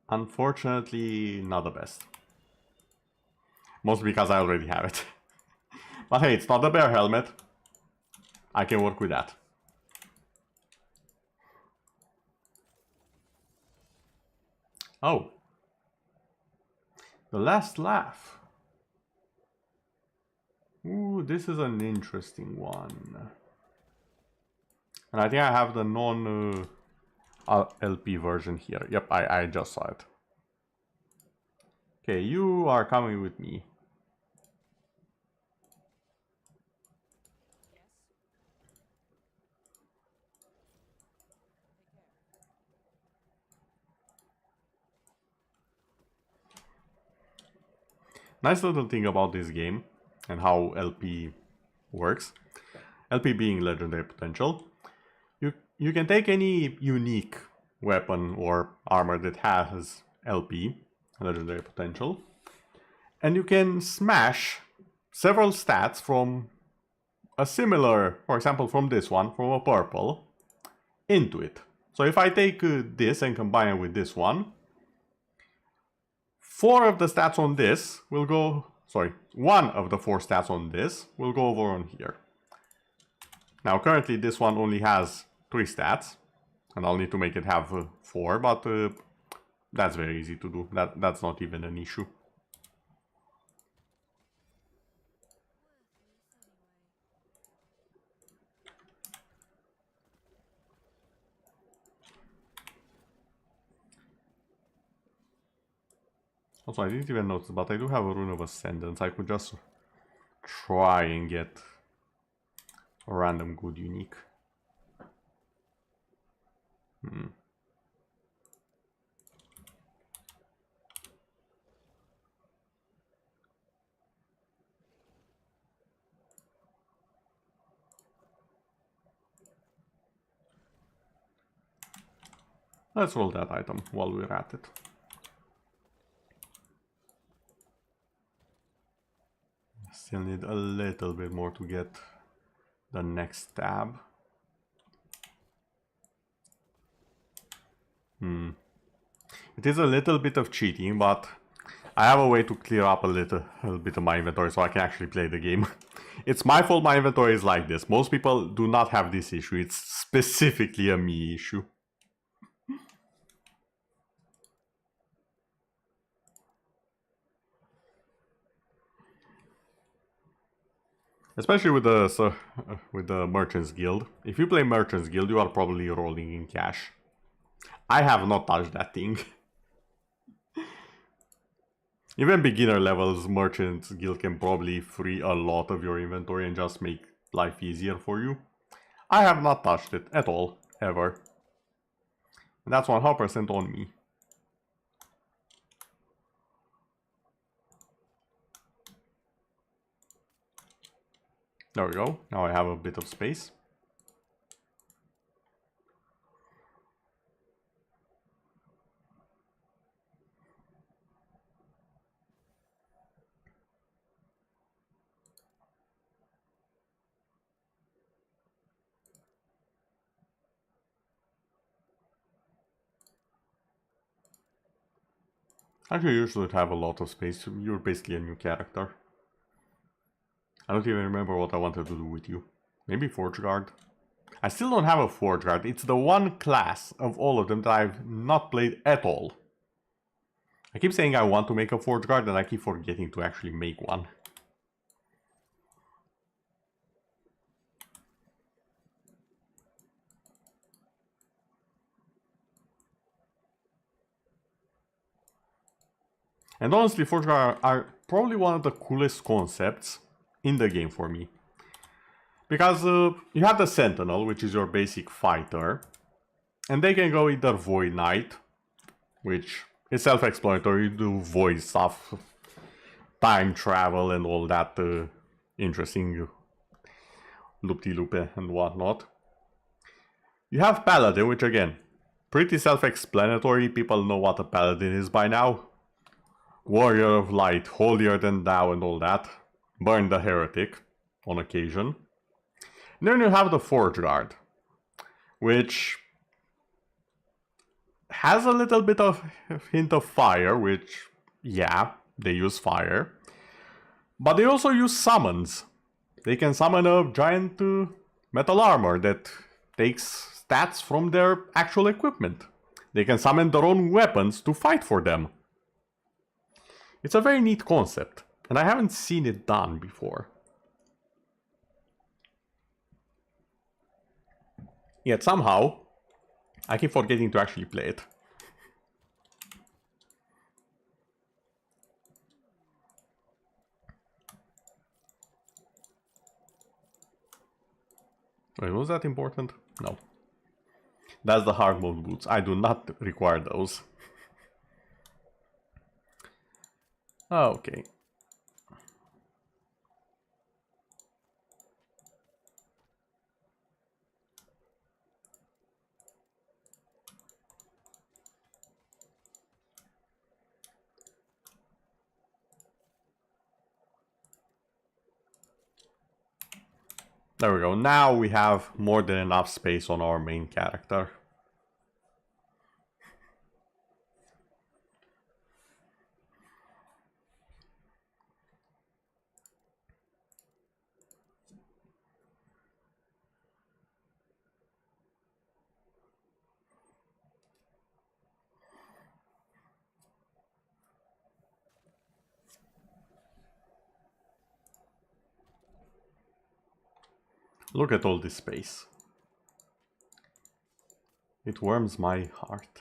Unfortunately, not the best. Mostly because I already have it. But hey, it's not the bear helmet. I can work with that. Oh. The last laugh. Ooh, this is an interesting one. And I think I have the non LP version here. Yep, I just saw it. Okay, you are coming with me. Nice little thing about this game and how LP works. LP being legendary potential. You can take any unique weapon or armor that has LP, legendary potential, and you can smash several stats from a similar, for example, from this one, from a purple, into it. So if I take this and combine it with this one, 4 of the stats on this will go, sorry, 1 of the 4 stats on this will go over on here. Now currently this one only has 3 stats, and I'll need to make it have 4, but that's very easy to do. That's not even an issue. Also, I didn't even notice, but I do have a Rune of Ascendance. I could just try and get a random good unique. Let's roll that item while we're at it. Still need a little bit more to get the next tab. It is a little bit of cheating, but I have a way to clear up a little bit of my inventory so I can actually play the game. It's my fault my inventory is like this. Most people do not have this issue. It's specifically a me issue. Especially with the Merchants Guild. If you play Merchants Guild, you are probably rolling in cash. I have not touched that thing. Even beginner levels Merchants Guild can probably free a lot of your inventory and just make life easier for you. I have not touched it at all, ever. And that's 100% on me. There we go. Now I have a bit of space. Actually, you should have a lot of space. You're basically a new character. I don't even remember what I wanted to do with you. Maybe Forge Guard? I still don't have a Forge Guard. It's the one class of all of them that I've not played at all. I keep saying I want to make a Forge Guard and I keep forgetting to actually make one. And honestly, Forge Guard are probably one of the coolest concepts in the game for me. Because you have the Sentinel, which is your basic fighter. And they can go either Void Knight, which is self-explanatory, you do void stuff, time travel and all that interesting loop-de-loop and whatnot. You have Paladin, which again, pretty self-explanatory, people know what a Paladin is by now. Warrior of Light, holier than thou and all that. Burn the heretic, on occasion. And then you have the Forge Guard, which has a little bit of hint of fire, which, yeah, they use fire. But they also use summons. They can summon a giant metal armor that takes stats from their actual equipment. They can summon their own weapons to fight for them. It's a very neat concept, and I haven't seen it done before. Yet somehow, I keep forgetting to actually play it. Wait, was that important? No. That's the hard mode boots. I do not require those. Okay. There we go. Now we have more than enough space on our main character. Look at all this space. It warms my heart.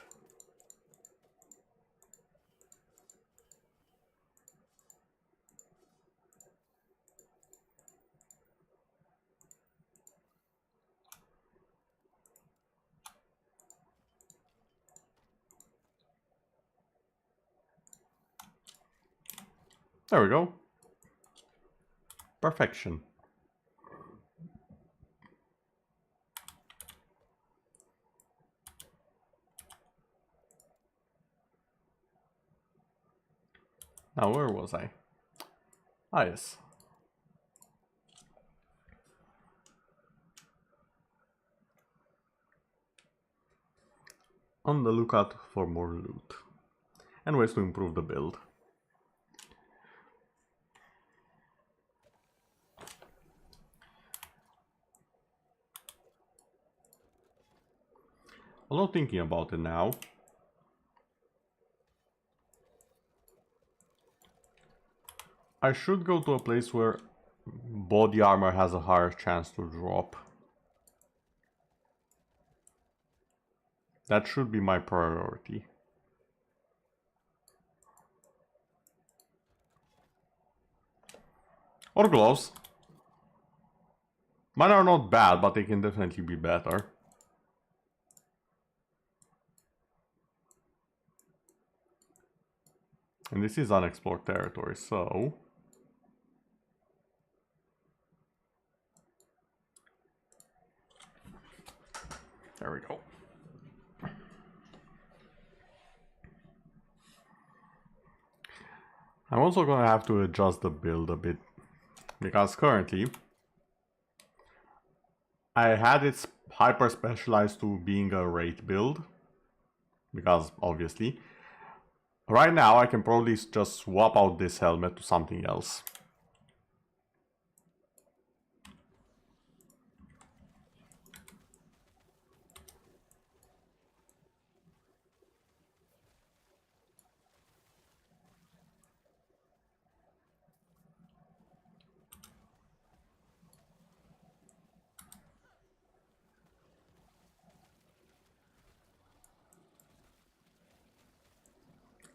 There we go. Perfection. Now, where was I? Ah, yes. On the lookout for more loot and ways to improve the build. Although thinking about it now, I should go to a place where body armor has a higher chance to drop. That should be my priority. Or gloves. Mine are not bad, but they can definitely be better. And this is unexplored territory, so... There we go. I'm also gonna have to adjust the build a bit, because currently I had it hyper specialized to being a rate build, because obviously. Right now I can probably just swap out this helmet to something else.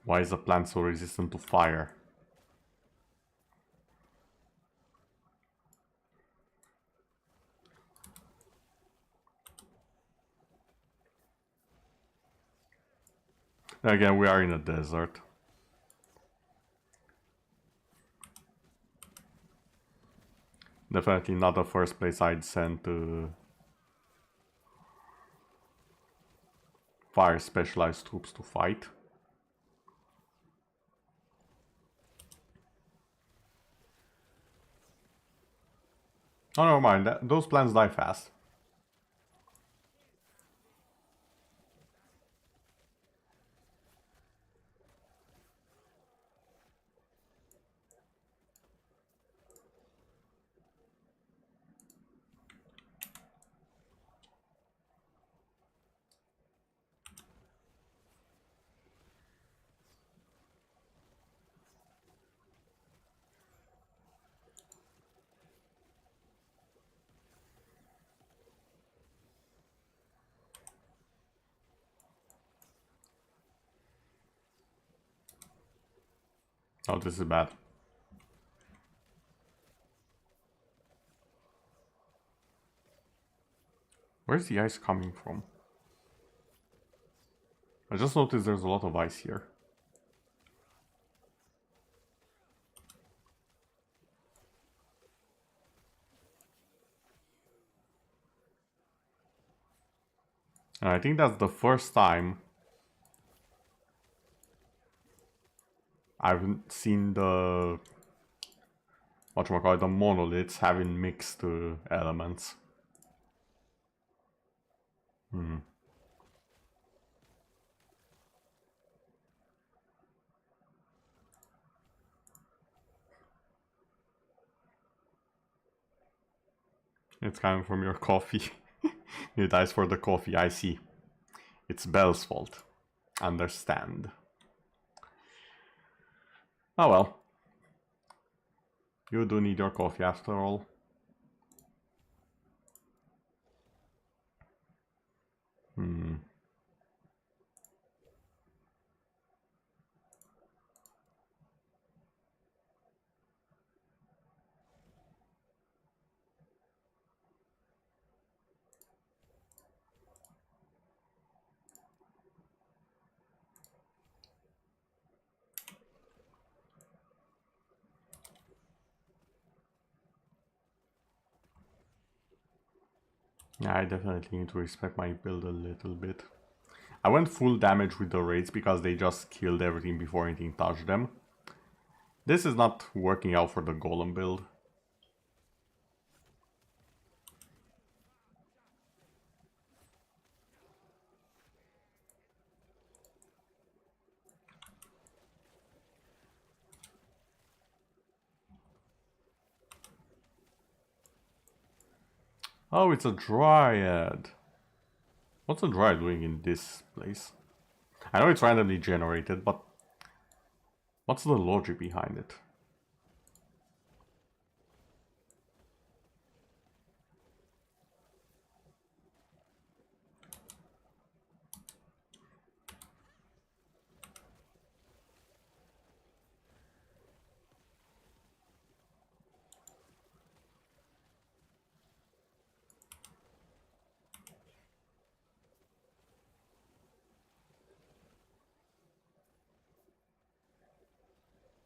Why is the plant so resistant to fire? Again, we are in a desert. Definitely not the first place I'd send fire specialized troops to fight. Oh, never mind. Those plants die fast. Oh, this is bad. Where's the ice coming from? I just noticed there's a lot of ice here. And I think that's the first time I've seen the the monoliths having mixed elements. It's coming from your coffee. You dies for the coffee, I see. It's Belle's fault. Understand. Oh well. You do need your coffee after all. Yeah, I definitely need to respect my build a little bit. I went full damage with the raids because they just killed everything before anything touched them. This is not working out for the golem build. Oh, it's a dryad. What's a dryad doing in this place? I know it's randomly generated, but what's the logic behind it?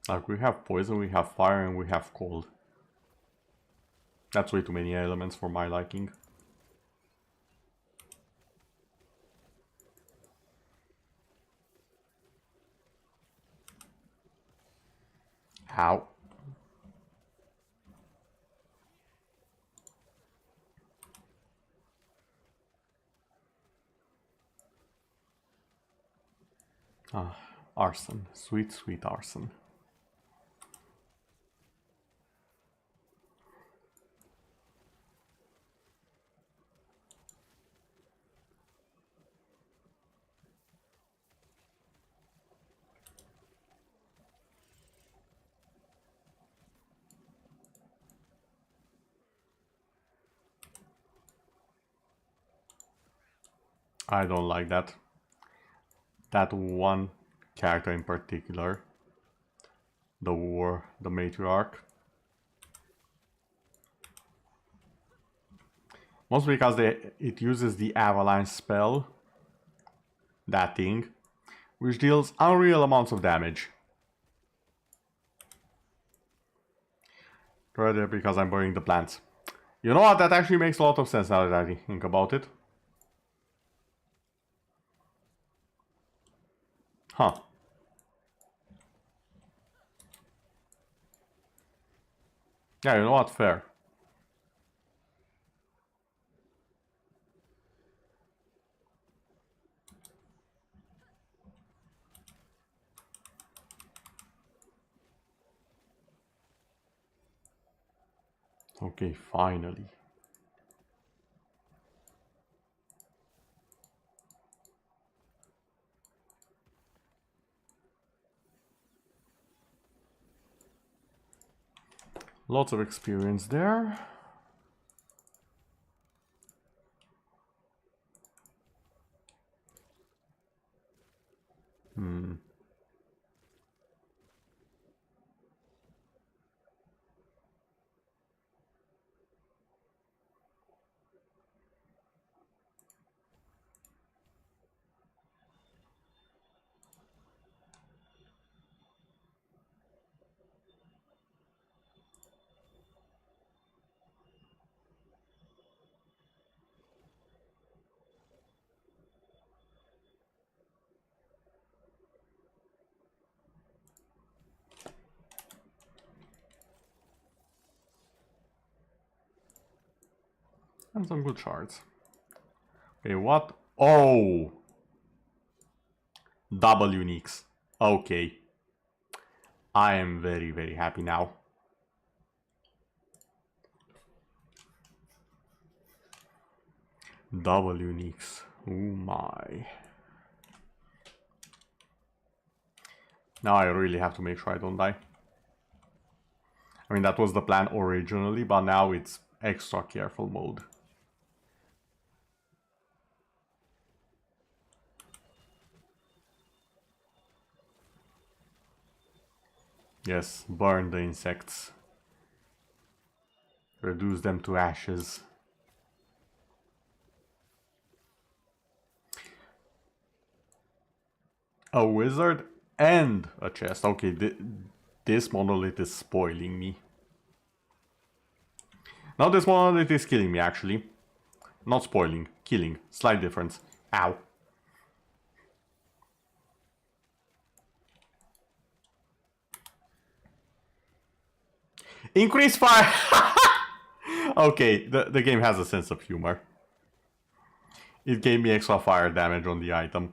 Like, we have poison, we have fire, and we have cold. That's way too many elements for my liking. How? Ah, arson. Sweet, sweet arson. I don't like that. That one character in particular. The matriarch. Mostly because it uses the avalanche spell. That thing. Which deals unreal amounts of damage. Rather because I'm burning the plants. You know what? That actually makes a lot of sense now that I think about it. Huh. Yeah, you know what? Fair. Okay, finally. Lots of experience there. And some good shards. Okay, what? Oh! Double uniques. Okay. I am very, very happy now. Double uniques. Oh my. Now I really have to make sure I don't die. I mean, that was the plan originally, but now it's extra careful mode. Yes, burn the insects. Reduce them to ashes. A wizard and a chest. Okay, this monolith is spoiling me. Now this monolith is killing me, actually. Not spoiling, killing. Slight difference. Ow. Increase fire! Okay, the game has a sense of humor. It gave me extra fire damage on the item.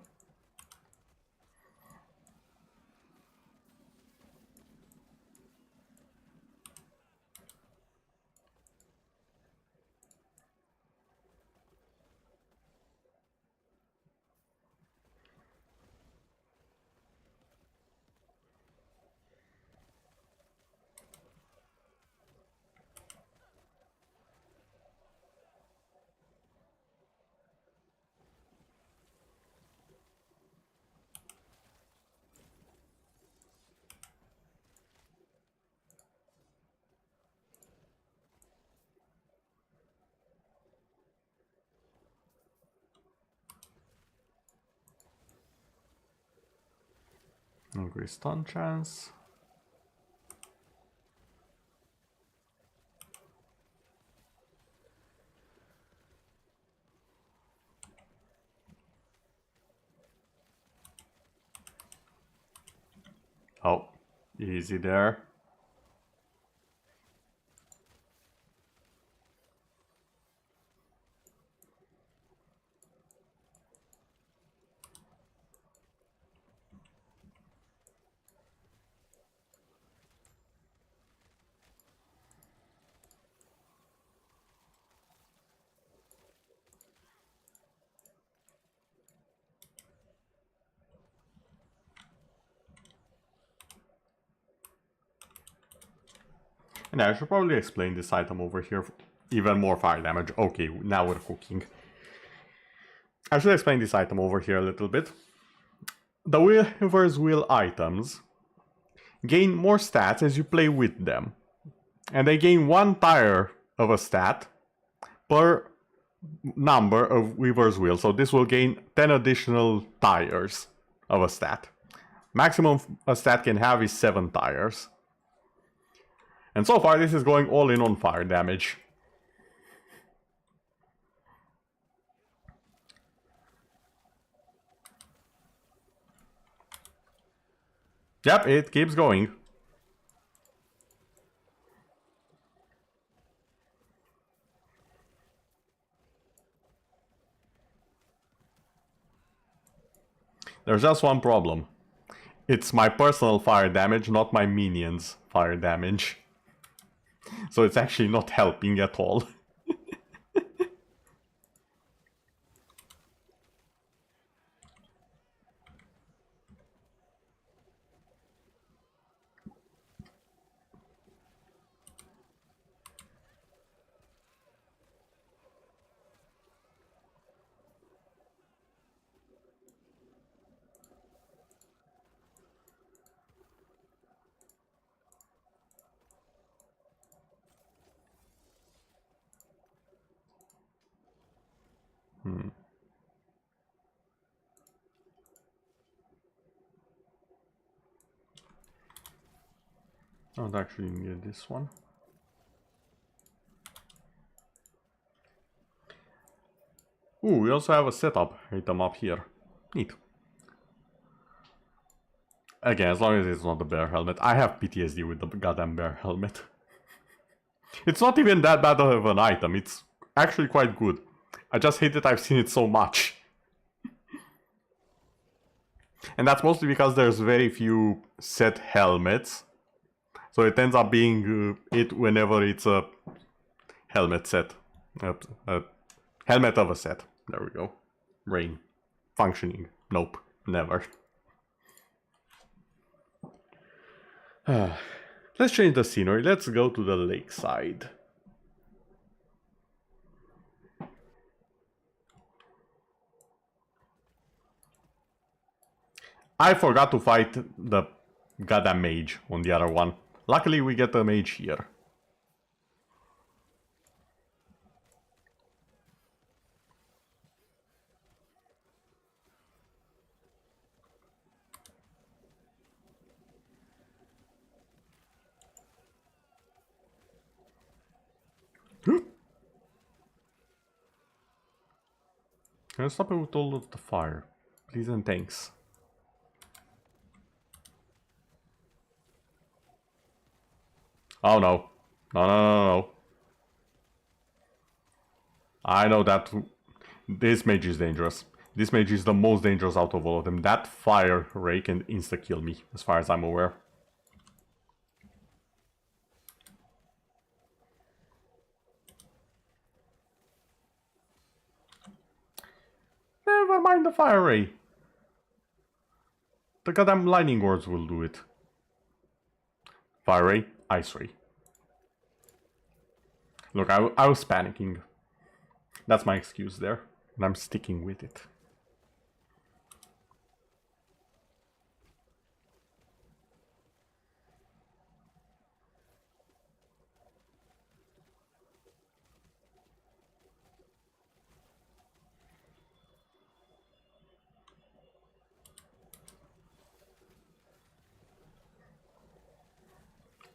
Increase stun chance. Oh, easy there. And I should probably explain this item over here. Even more fire damage. Okay, now we're cooking. I should explain this item over here a little bit. The Weaver's Wheel items gain more stats as you play with them. And they gain 1 tire of a stat per number of Weaver's Wheel. So this will gain 10 additional tires of a stat. Maximum a stat can have is 7 tires. And so far this is going all in on fire damage. Yep, it keeps going. There's just one problem. It's my personal fire damage, not my minions' fire damage. So it's actually not helping at all. I don't actually need this one. Ooh, we also have a setup item up here. Neat. Again, as long as it's not the bear helmet. I have PTSD with the goddamn bear helmet. It's not even that bad of an item. It's actually quite good. I just hate that I've seen it so much. And that's mostly because there's very few set helmets. So it ends up being it whenever it's a helmet set. A helmet of a set. There we go. Rain. Functioning. Nope. Never. Let's change the scenery. Let's go to the lakeside. I forgot to fight the goddamn mage on the other one. Luckily we get a mage here. Can I stop it with all of the fire? Please and thanks. Oh no. No. I know that this mage is dangerous. This mage is the most dangerous out of all of them. That fire ray can insta-kill me, as far as I'm aware. Never mind the fire ray. The goddamn lightning words will do it. Fire ray, ice ray. Look, I was panicking. That's my excuse there, and I'm sticking with it.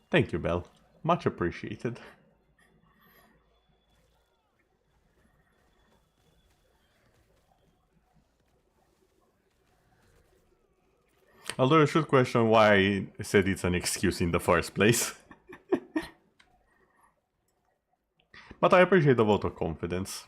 Thank you, Belle. Much appreciated. Although I should question why I said it's an excuse in the first place. But I appreciate the vote of confidence.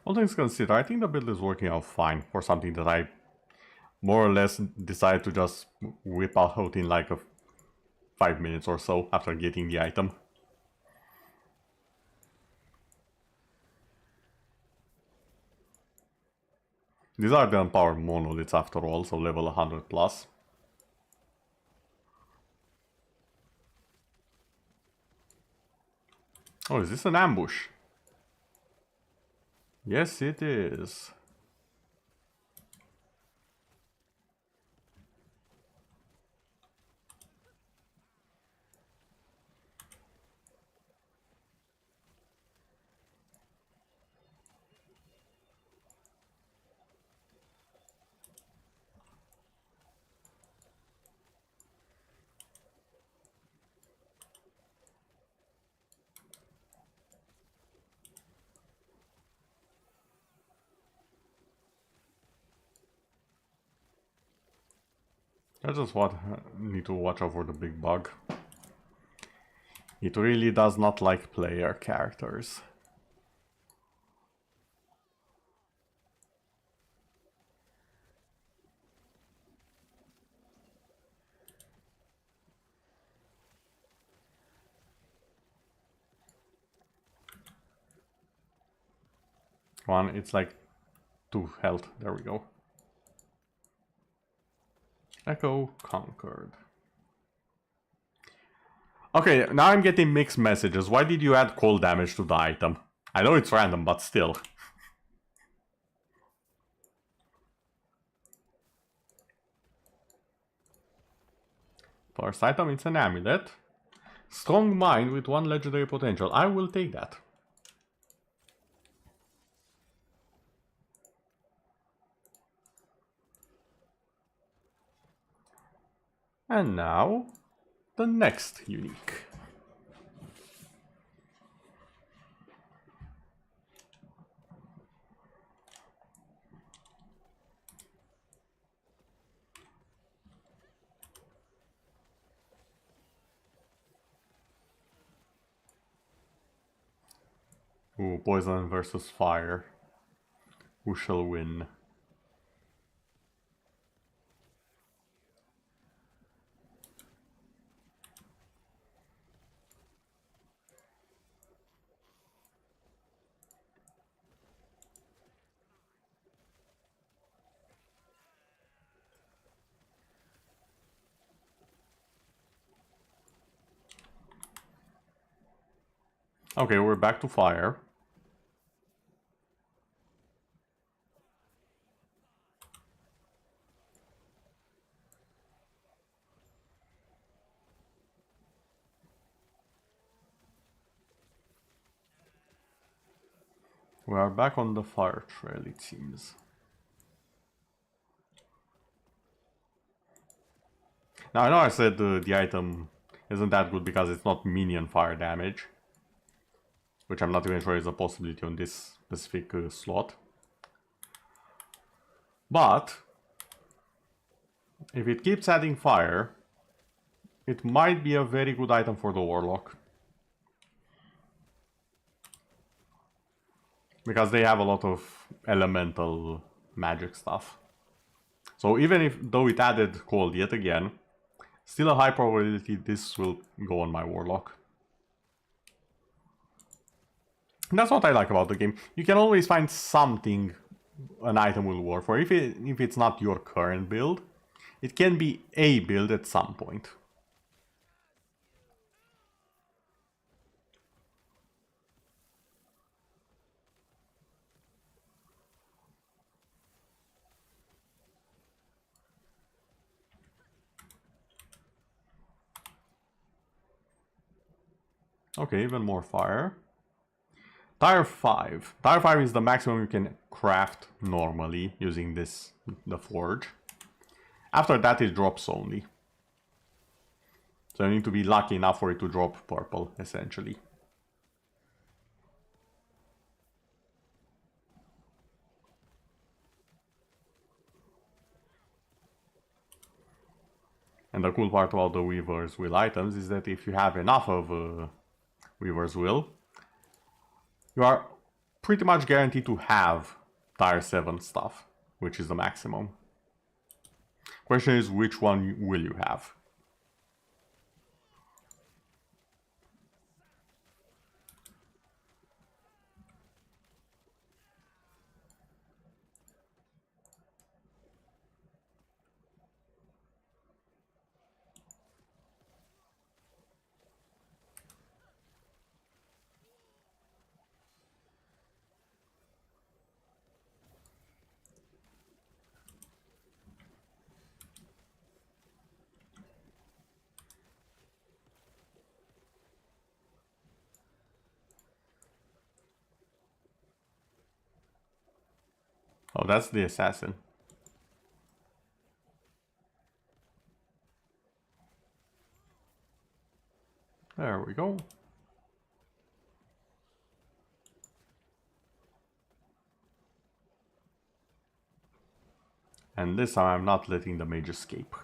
All things considered, I think the build is working out fine for something that I more or less decided to just whip out in like 5 minutes or so after getting the item. These are the unpowered monoliths after all, so level 100 plus. Oh, is this an ambush? Yes, it is. I just need to watch out for the big bug. It really does not like player characters. One, it's like 2 health. There we go. Echo conquered. Okay, now I'm getting mixed messages. Why did you add cold damage to the item? I know it's random, but still. First item, it's an amulet. Strong mind with 1 legendary potential. I will take that. And now, the next unique. Ooh, poison versus fire. Who shall win? Okay, we're back to fire. We are back on the fire trail, it seems. Now, I know I said the item isn't that good because it's not minion fire damage, which I'm not even sure is a possibility on this specific slot. But if it keeps adding fire, it might be a very good item for the Warlock. Because they have a lot of elemental magic stuff. So even if, though it added cold yet again, still a high probability this will go on my Warlock. And that's what I like about the game. You can always find something an item will work for. If it's not your current build, it can be a build at some point. Okay, even more fire. Tire 5. Tire 5 is the maximum you can craft normally using the forge. After that it drops only. So you need to be lucky enough for it to drop purple, essentially. And the cool part about the Weaver's Will items is that if you have enough of Weaver's Will, you are pretty much guaranteed to have Tier 7 stuff, which is the maximum. Question is, which one will you have? Oh, that's the assassin. There we go. And this time I'm not letting the mage escape.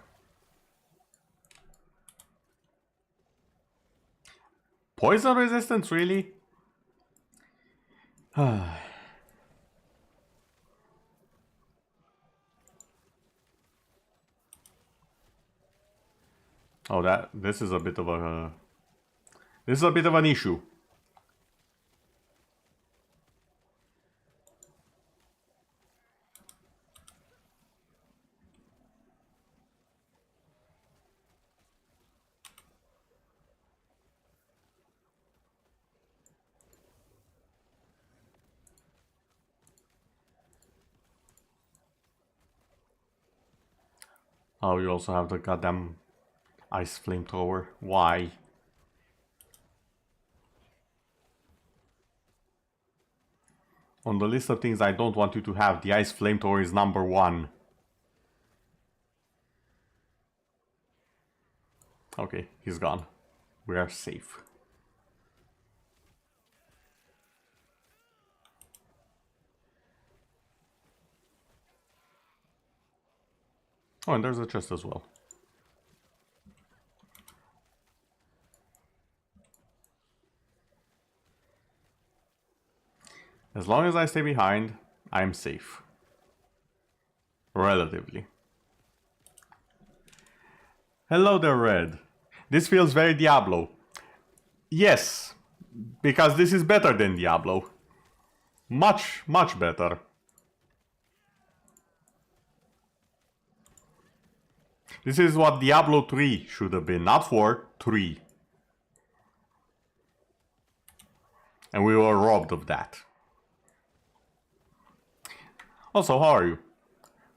Poison resistance, really? Oh, this is a bit of an issue. Oh, you also have the goddamn Ice flamethrower. Why? On the list of things I don't want you to have, the ice flamethrower is number 1. Okay, he's gone. We are safe. Oh, and there's a chest as well. As long as I stay behind, I'm safe. Relatively. Hello there, Red. This feels very Diablo. Yes, because this is better than Diablo. Much, much better. This is what Diablo 3 should have been, not 4, 3. And we were robbed of that. Also, how are you?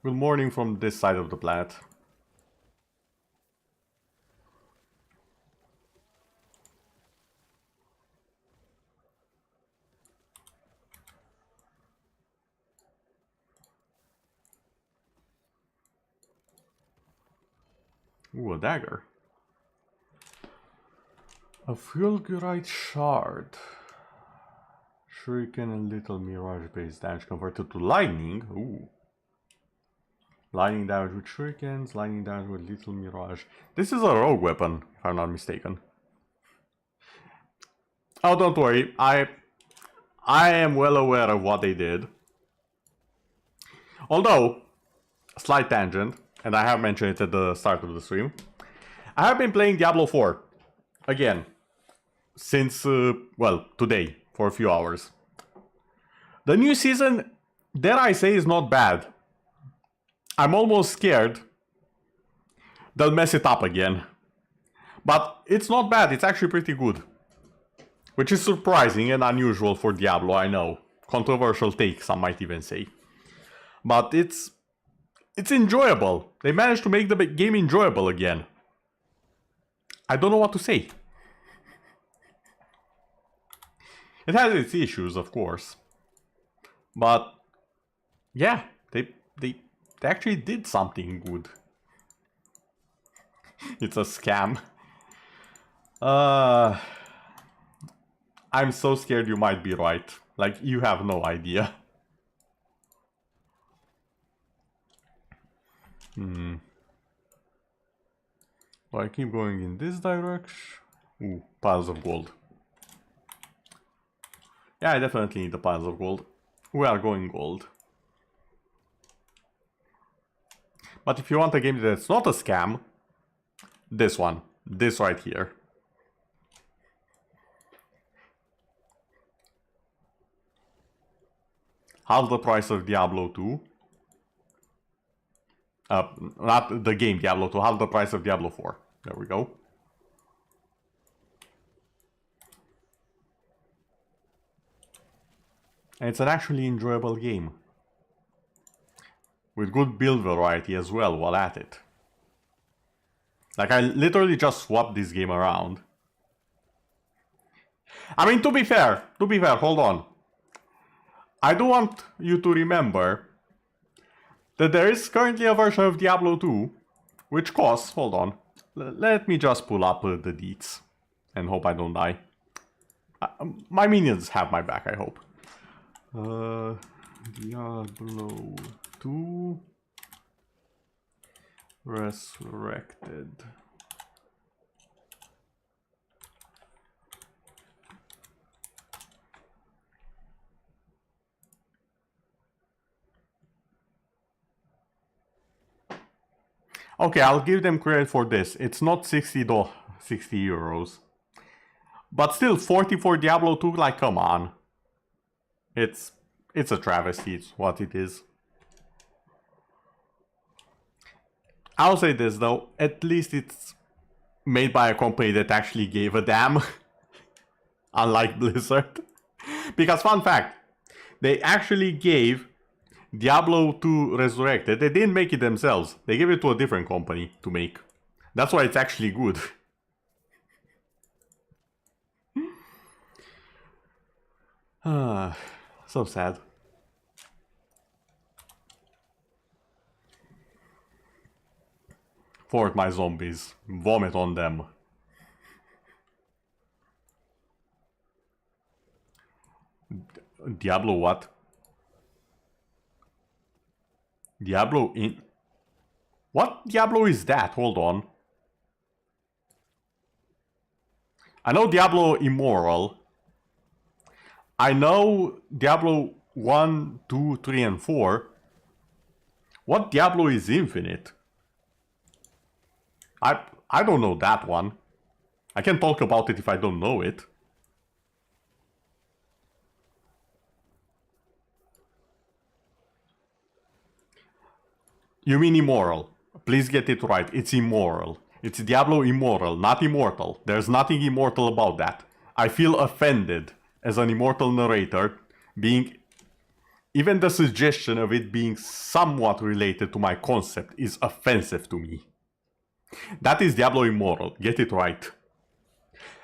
Good morning from this side of the planet. Ooh, a dagger. A fulgurite shard. Shuriken and little mirage based damage converted to lightning. Ooh. Lightning damage with shurikens, lightning damage with little mirage. This is a rogue weapon, if I'm not mistaken. Oh, don't worry. I am well aware of what they did. Although, slight tangent, and I have mentioned it at the start of the stream. I have been playing Diablo 4 again since, well, today for a few hours. The new season, dare I say, is not bad. I'm almost scared they'll mess it up again. But it's not bad, it's actually pretty good. Which is surprising and unusual for Diablo, I know. Controversial take, some might even say. But it's enjoyable. They managed to make the game enjoyable again. I don't know what to say. It has its issues, of course. But yeah, they actually did something good. It's a scam. I'm so scared you might be right. Like, you have no idea. Do I keep going in this direction? Ooh, piles of gold. Yeah, I definitely need the piles of gold. We are going gold. But if you want a game that's not a scam, this one. This right here. Half the price of Diablo 2. Not the game Diablo 2, half the price of Diablo 4. There we go. And it's an actually enjoyable game. With good build variety as well while at it. Like, I literally just swapped this game around. I mean, to be fair, hold on. I do want you to remember that there is currently a version of Diablo 2, which costs, hold on, let me just pull up the deets and hope I don't die. My minions have my back, I hope. Diablo 2 Resurrected. Okay, I'll give them credit for this. It's not 60 euros. But still, 40 for Diablo 2, like, come on. It's a travesty, it's what it is. I'll say this though, at least it's made by a company that actually gave a damn. Unlike Blizzard. Because fun fact, they actually gave Diablo 2 Resurrected. They didn't make it themselves. They gave it to a different company to make. That's why it's actually good. So sad. Fort my zombies. Vomit on them. Diablo what? Diablo in... What Diablo is that? Hold on. I know Diablo Immoral. I know Diablo 1, 2, 3, and 4. What Diablo is Infinite? I don't know that one. I can talk about it if I don't know it. You mean Immoral. Please get it right. It's Immoral. It's Diablo Immoral, not Immortal. There's nothing immortal about that. I feel offended as an immortal narrator, being... Even the suggestion of it being somewhat related to my concept is offensive to me. That is Diablo Immoral. Get it right.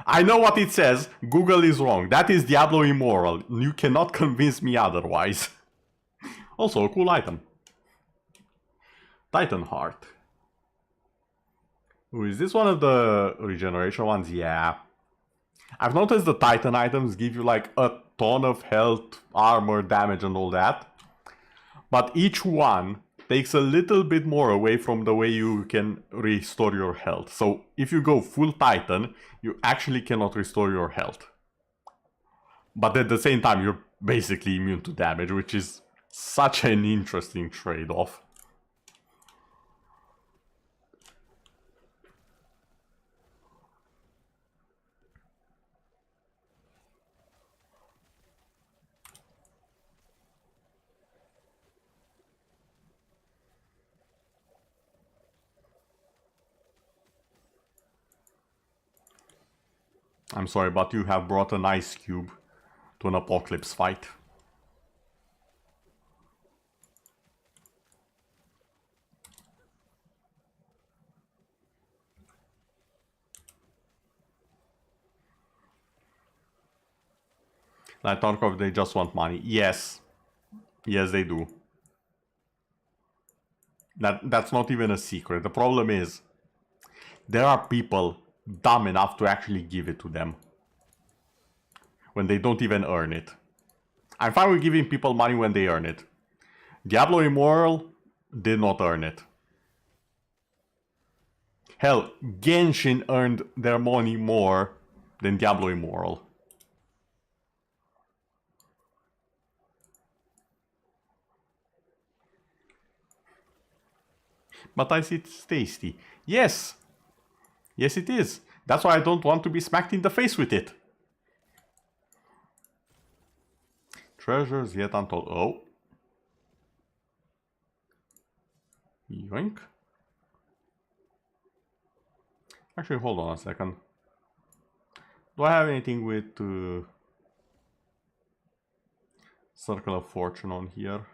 I know what it says. Google is wrong. That is Diablo Immoral. You cannot convince me otherwise. Also, a cool item. Titan Heart. Ooh, is this one of the regeneration ones? Yeah. I've noticed the Titan items give you like a ton of health, armor, damage and all that. But each one takes a little bit more away from the way you can restore your health. So if you go full Titan, you actually cannot restore your health. But at the same time, you're basically immune to damage, which is such an interesting trade-off. I'm sorry, but you have brought an ice cube to an apocalypse fight. Like Tarkov, they just want money. Yes. Yes, they do. That's not even a secret. The problem is, there are people dumb enough to actually give it to them when they don't even earn it. I'm fine with giving people money when they earn it. Diablo Immoral did not earn it. Hell, Genshin earned their money more than Diablo Immoral. But I see it's tasty. Yes! Yes, it is. That's why I don't want to be smacked in the face with it. Treasures yet untold. Oh. Yoink. Actually, hold on a second. Do I have anything with Circle of Fortune on here?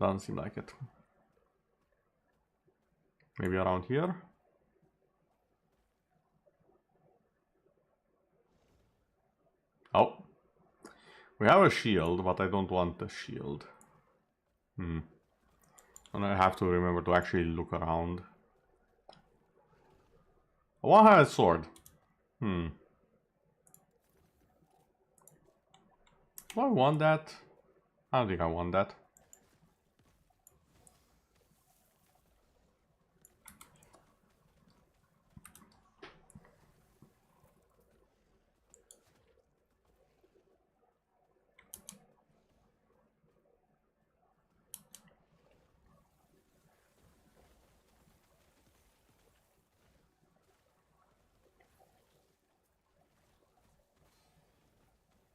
Doesn't seem like it. Maybe around here? Oh. We have a shield, but I don't want the shield. And I have to remember to actually look around. A one-handed sword. Do I want that? I don't think I want that.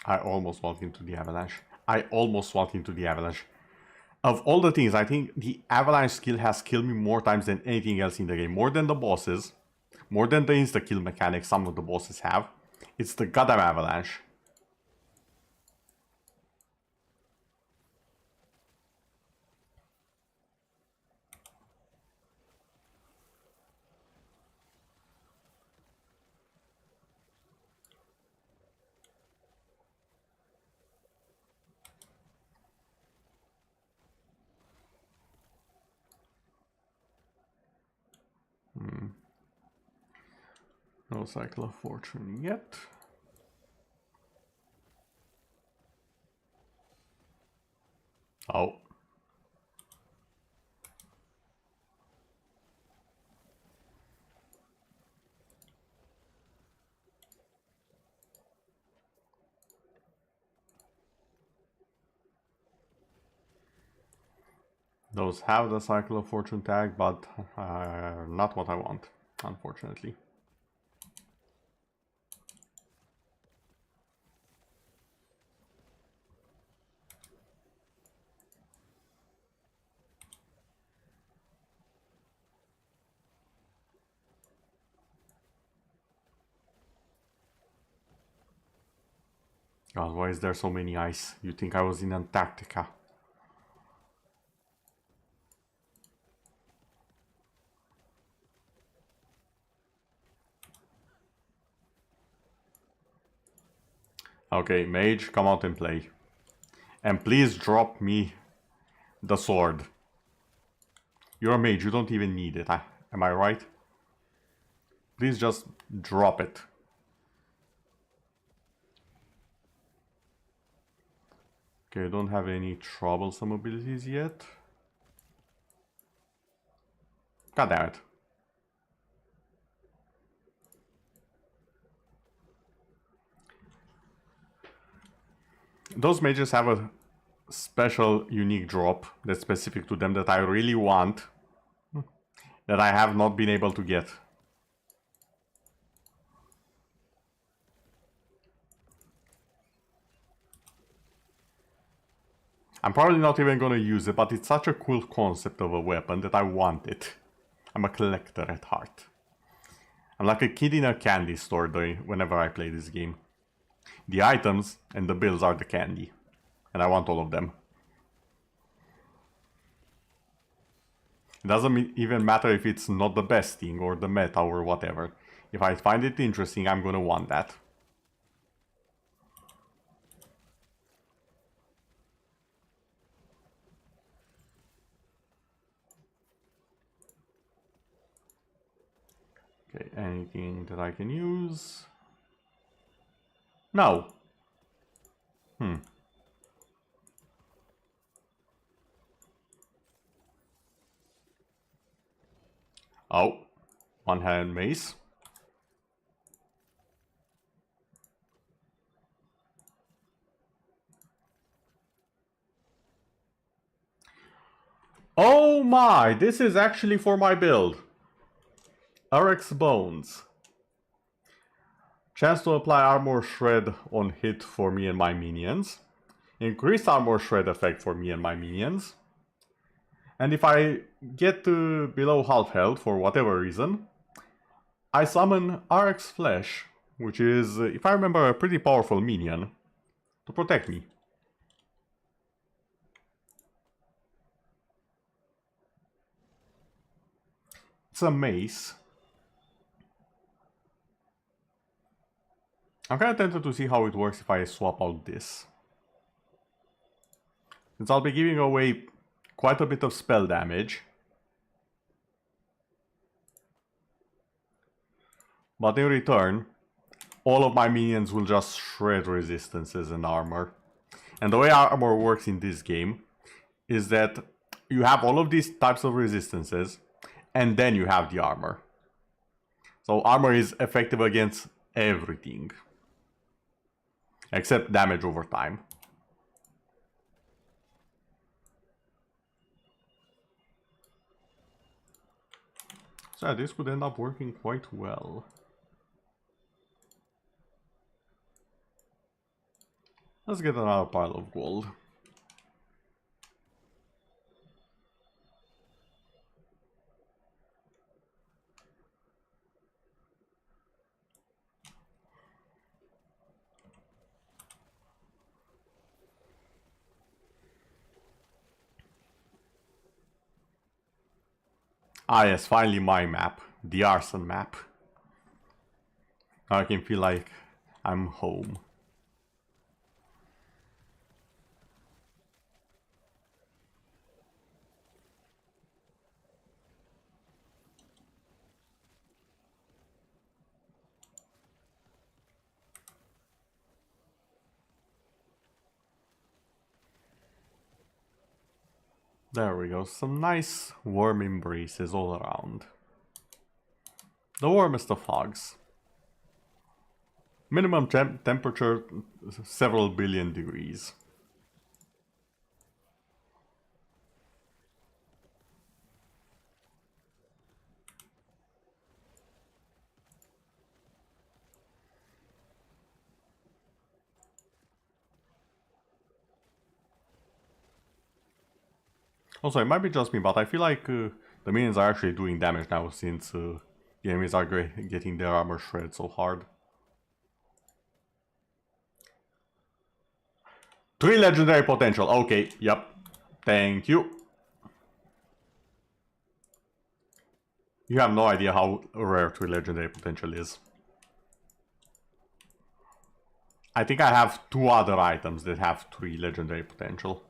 I almost walked into the avalanche. Of all the things, I think the avalanche skill has killed me more times than anything else in the game. More than the bosses. More than the insta-kill mechanic some of the bosses have. It's the goddamn avalanche. No Cycle of Fortune yet. Oh. Those have the Cycle of Fortune tag, but not what I want, unfortunately. God, why is there so many ice? You think I was in Antarctica? Okay, mage, come out and play. And please drop me the sword. You're a mage, you don't even need it. Am I right? Please just drop it. Okay, I don't have any troublesome abilities yet. God damn it. Those mages have a special unique drop that's specific to them that I really want, that I have not been able to get. I'm probably not even gonna use it, but it's such a cool concept of a weapon that I want it. I'm a collector at heart. I'm like a kid in a candy store whenever I play this game. The items and the bills are the candy, and I want all of them. It doesn't even matter if it's not the best thing or the meta or whatever. If I find it interesting, I'm gonna want that. Okay, anything that I can use? No. Oh, one-handed mace. Oh my, this is actually for my build. Urex Bones. Chance to apply armor shred on hit for me and my minions. Increased armor shred effect for me and my minions. And if I get to below half health for whatever reason, I summon RX Flesh, which is, if I remember, a pretty powerful minion to protect me. It's a mace. I'm kind of tempted to see how it works if I swap out this. Since I'll be giving away quite a bit of spell damage. But in return, all of my minions will just shred resistances and armor. And the way armor works in this game is that you have all of these types of resistances, and then you have the armor. So armor is effective against everything. Except damage over time. So yeah, this could end up working quite well. Let's get another pile of gold. Ah yes, finally my map. The arson map. Now I can feel like I'm home. There we go. Some nice warm embraces all around. The warmest of hogs. Minimum temperature several billion degrees. Also, it might be just me, but I feel like the minions are actually doing damage now since the enemies are getting their armor shred so hard. 3 legendary potential. Okay, yep. Thank you. You have no idea how rare 3 legendary potential is. I think I have 2 other items that have 3 legendary potential.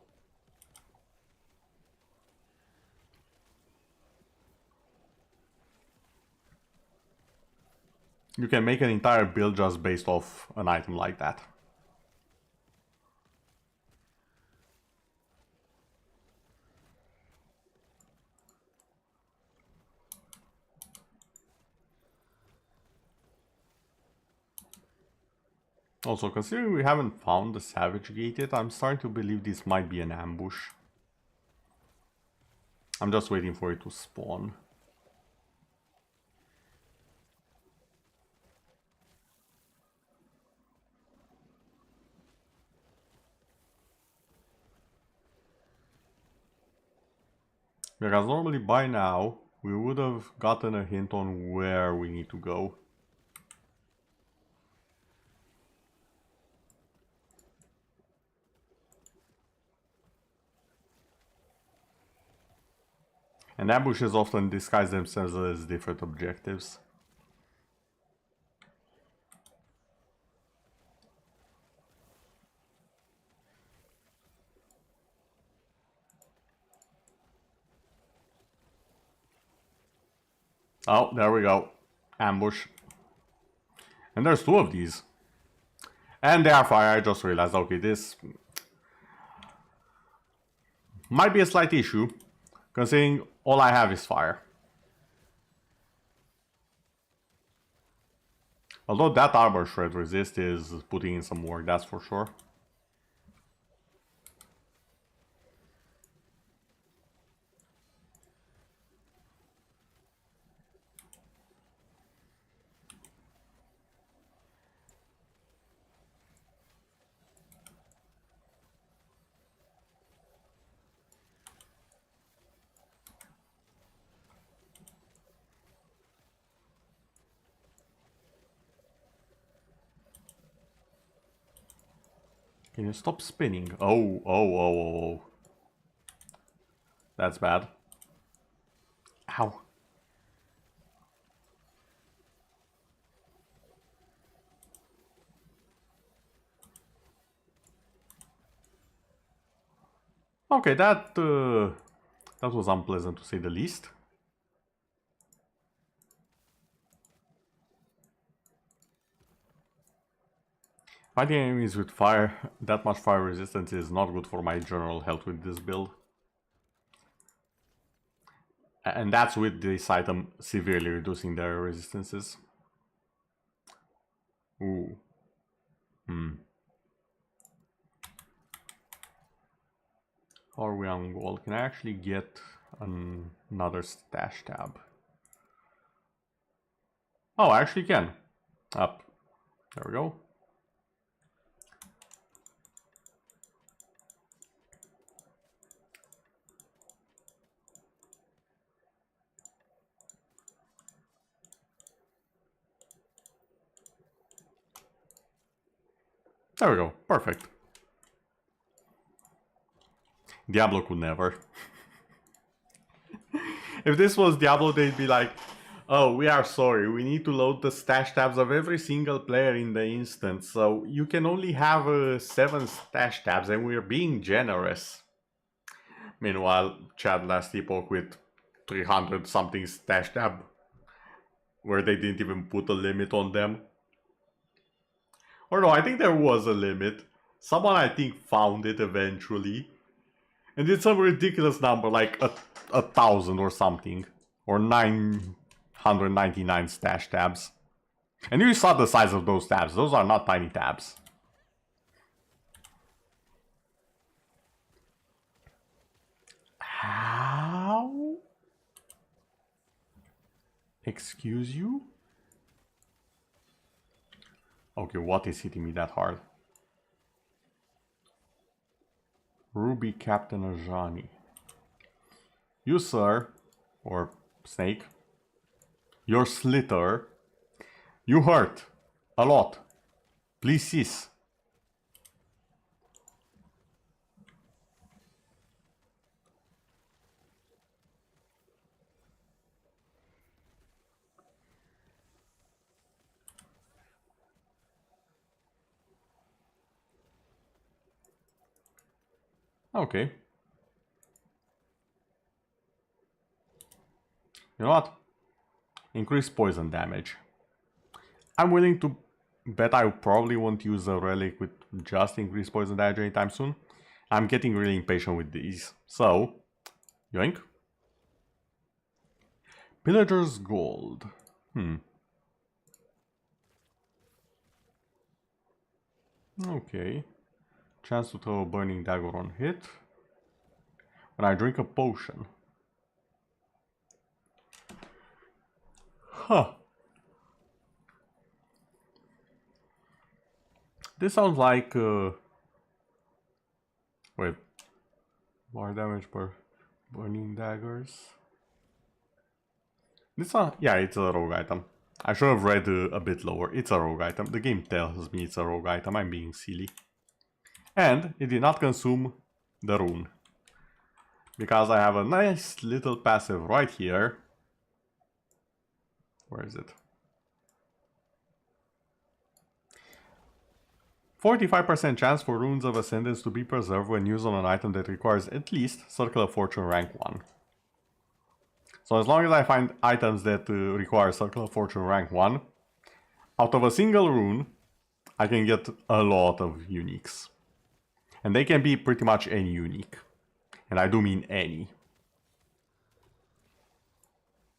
You can make an entire build just based off an item like that. Also, considering we haven't found the Savage Gate yet, I'm starting to believe this might be an ambush. I'm just waiting for it to spawn. Whereas normally by now, we would have gotten a hint on where we need to go. And ambushes often disguise themselves as different objectives. Oh, there we go. Ambush. And there's 2 of these. And they are fire. I just realized, okay, this might be a slight issue, considering all I have is fire. Although that armor shred resist is putting in some work, that's for sure. Can you stop spinning? Oh. That's bad. Ow. Okay, that was unpleasant to say the least. Fighting enemies with fire, that much fire resistance is not good for my general health with this build. And that's with this item severely reducing their resistances. Ooh. How are we on gold? Can I actually get another stash tab? Oh, I actually can. Up. There we go. There we go. Perfect. Diablo could never. If this was Diablo, they'd be like, oh, we are sorry, we need to load the stash tabs of every single player in the instance, so you can only have 7 stash tabs and we're being generous. Meanwhile, Chad last Epoch with 300 something stash tab, where they didn't even put a limit on them. Or no, I think there was a limit. Someone I think found it eventually. And it's some ridiculous number, like 1,000 or something. Or 999 stash tabs. And you saw the size of those tabs. Those are not tiny tabs. How? Excuse you? Okay, what is hitting me that hard? Ruby Captain Ajani. You, sir, or snake, your slither, you hurt a lot. Please cease. Okay. You know what? Increase poison damage. I'm willing to bet I probably won't use a relic with just increased poison damage anytime soon. I'm getting really impatient with these. So, yoink. Pillager's Gold. Okay. Chance to throw a burning dagger on hit. When I drink a potion. Huh. This sounds like... Wait. More damage per burning daggers. This one... Yeah, it's a rogue item. I should have read a bit lower. It's a rogue item. The game tells me it's a rogue item. I'm being silly. And it did not consume the rune. Because I have a nice little passive right here. Where is it? 45% chance for runes of ascendance to be preserved when used on an item that requires at least Circle of Fortune rank 1. So as long as I find items that require Circle of Fortune rank 1, out of a single rune, I can get a lot of uniques. And they can be pretty much any unique. And I do mean any.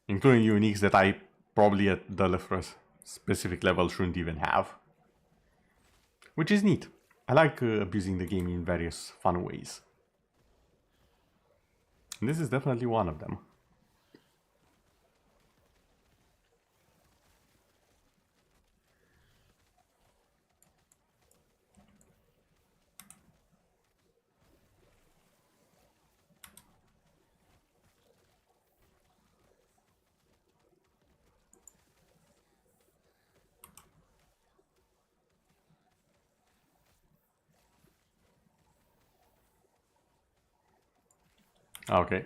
Including uniques that I probably at the specific level shouldn't even have. Which is neat. I like abusing the game in various fun ways. And this is definitely one of them. Okay,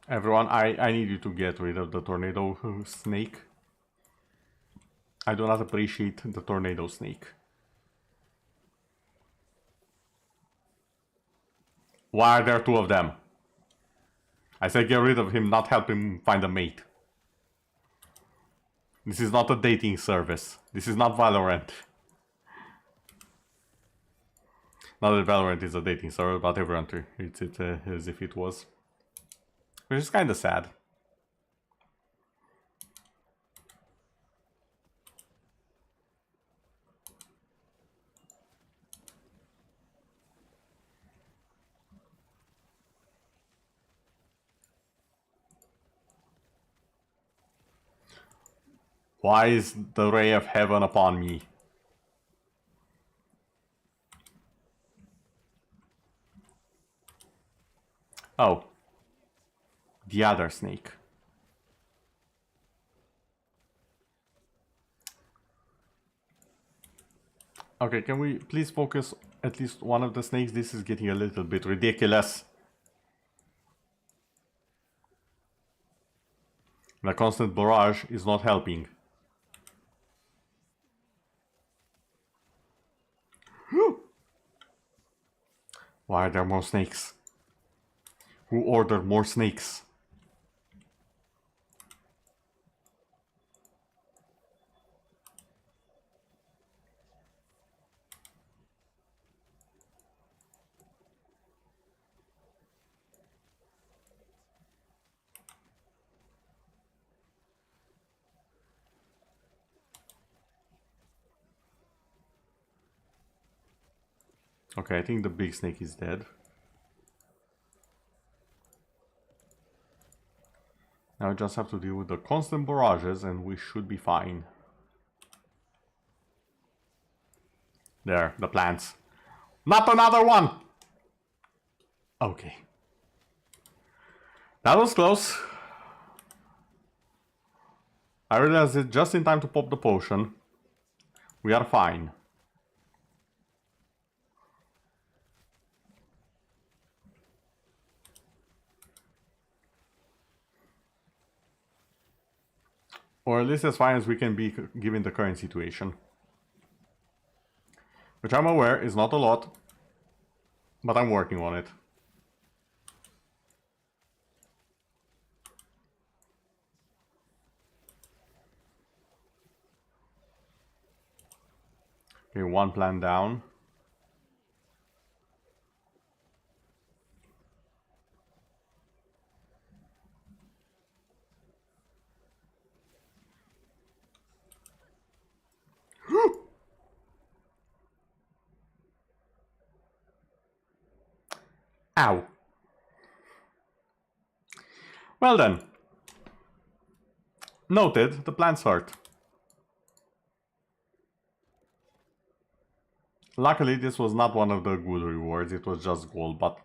everyone, I need you to get rid of the tornado snake. I do not appreciate the tornado snake. Why are there two of them? I said get rid of him, not help him find a mate. This is not a dating service. This is not Valorant. Not that Valorant is a dating service, but everyone treats it as if it was. Which is kinda sad. Why is the ray of heaven upon me? Oh. The other snake. Okay, can we please focus at least one of the snakes? This is getting a little bit ridiculous. The constant barrage is not helping. Why are there more snakes? Who ordered more snakes? Okay, I think the big snake is dead. Now I just have to deal with the constant barrages and we should be fine. There, the plants. Not another one! Okay. That was close. I realized it just in time to pop the potion. We are fine. Or at least as fine as we can be given the current situation. Which I'm aware is not a lot, but I'm working on it. Okay, one plant down. Ow. Well then. Noted, the plants hurt. Luckily, this was not one of the good rewards, it was just gold, but...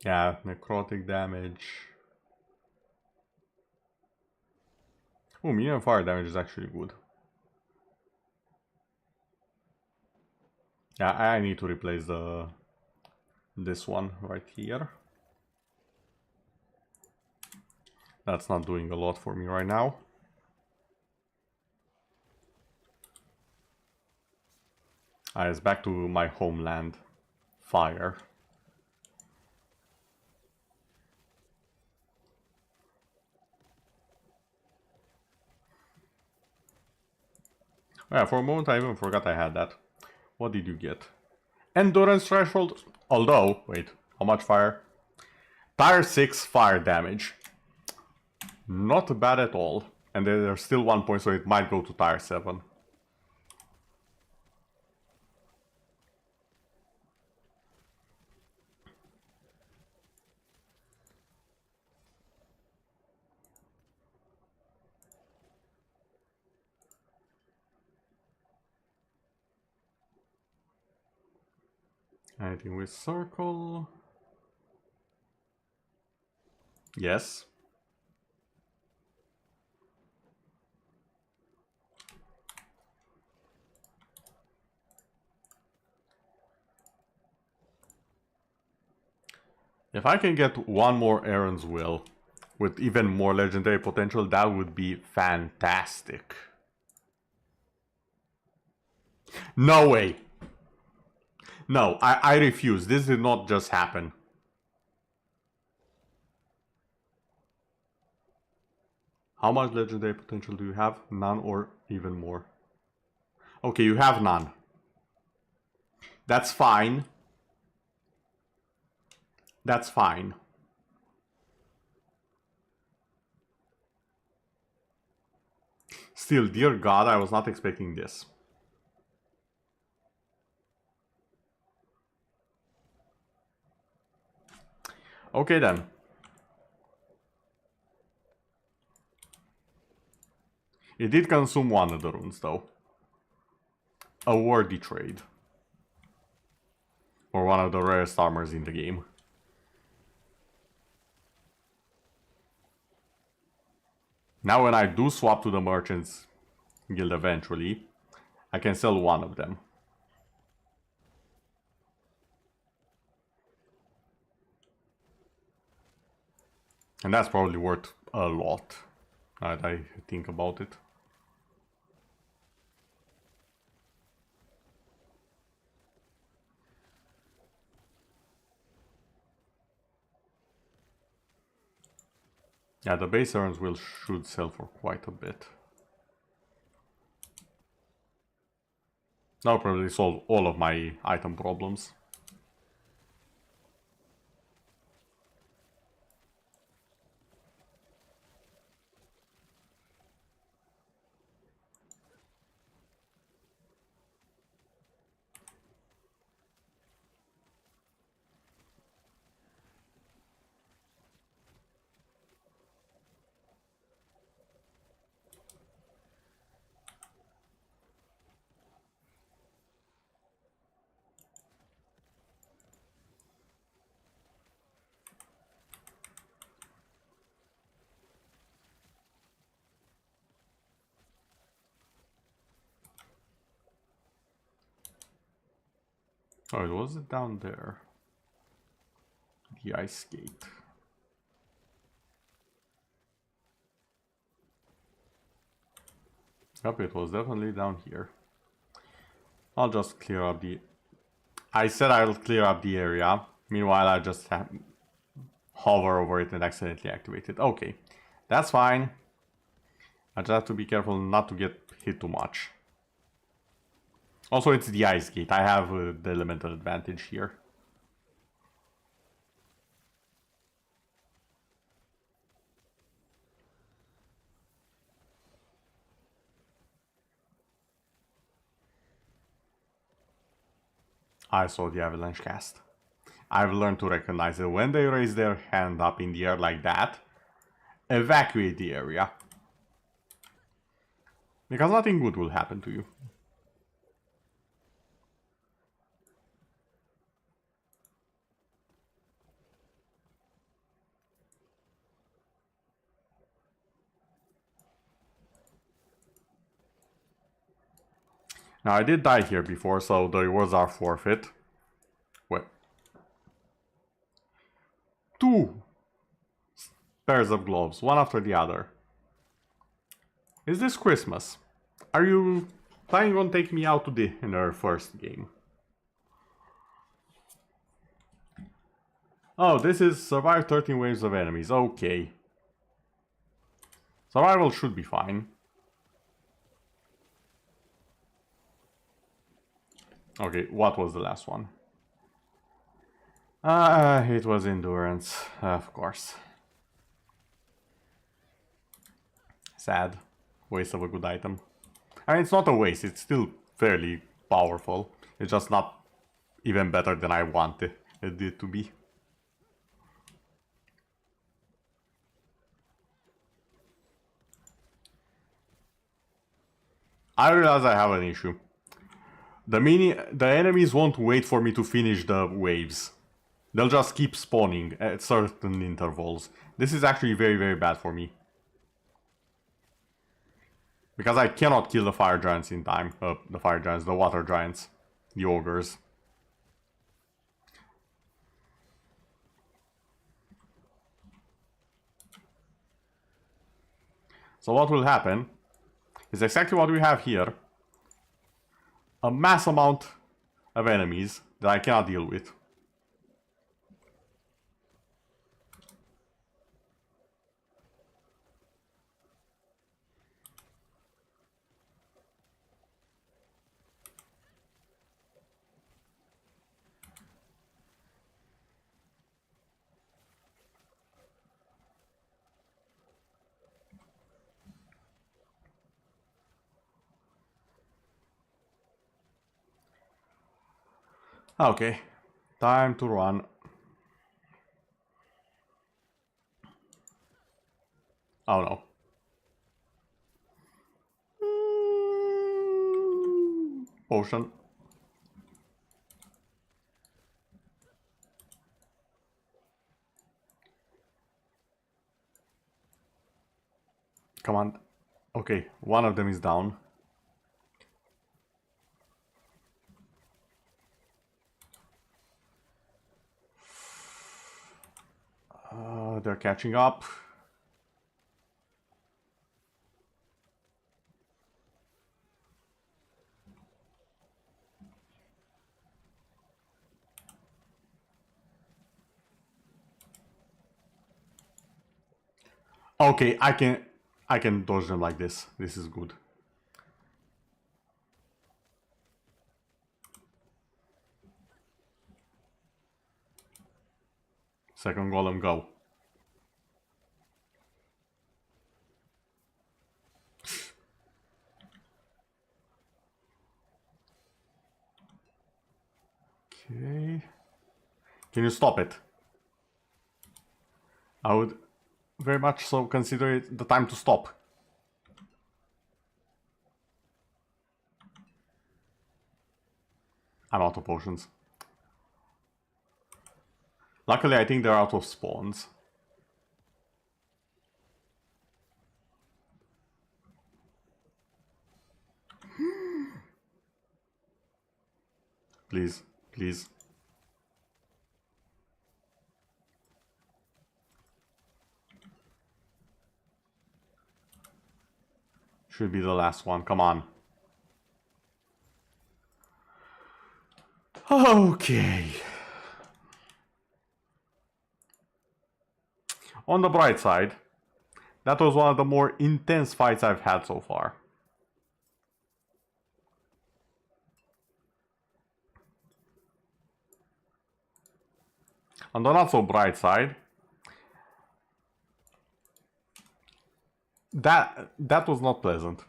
yeah, necrotic damage. Oh, medium fire damage is actually good. Yeah, I need to replace this one right here. That's not doing a lot for me right now. It's back to my homeland. Fire. Yeah, for a moment I even forgot I had that. What did you get? Endurance threshold. Although, wait, how much fire? Tier 6 fire damage. Not bad at all. And there's still 1 point, so it might go to tier 7. Anything with circle? Yes. If I can get one more Aaron's Will with even more legendary potential, that would be fantastic. No way. No, I refuse. This did not just happen. How much legendary potential do you have? None or even more? Okay, you have none. That's fine. That's fine. Still, dear God, I was not expecting this. Okay then. It did consume one of the runes though. A worthy trade. Or one of the rarest armors in the game. Now when I do swap to the Merchants Guild eventually, I can sell one of them. And that's probably worth a lot, now that I think about it. Yeah, the base urns should sell for quite a bit. That'll probably solve all of my item problems. Oh, it was it down there. The ice gate. Yep, it was definitely down here. I'll just clear up the... I said I'll clear up the area. Meanwhile, I just hover over it and accidentally activate it. Okay, that's fine. I just have to be careful not to get hit too much. Also, it's the ice gate. I have the elemental advantage here. I saw the avalanche cast. I've learned to recognize it. When they raise their hand up in the air like that, evacuate the area. Because nothing good will happen to you. Now, I did die here before, so the rewards are forfeit. What? 2 pairs of gloves, one after the other. Is this Christmas? Are you planning on taking me out to dinner first game? Oh, this is survive 13 waves of enemies. Okay. Survival should be fine. Okay, what was the last one? It was endurance, of course. Sad. Waste of a good item. I mean, it's not a waste, it's still fairly powerful. It's just not even better than I wanted it to be. I realize I have an issue. The enemies won't wait for me to finish the waves. They'll just keep spawning at certain intervals. This is actually very, very bad for me. Because I cannot kill the fire giants in time. The fire giants, the water giants. The ogres. So what will happen is exactly what we have here. A mass amount of enemies that I cannot deal with. Okay, time to run. Oh no. Potion. Come on. Okay, one of them is down. They're catching up. Okay, I can dodge them like this. This is good. Second golem, go. Okay. Can you stop it? I would very much so consider it the time to stop. I'm out of potions. Luckily, I think they're out of spawns. Please, please. Should be the last one, come on. Okay. On the bright side, that was one of the more intense fights I've had so far. On the not so bright side, that was not pleasant.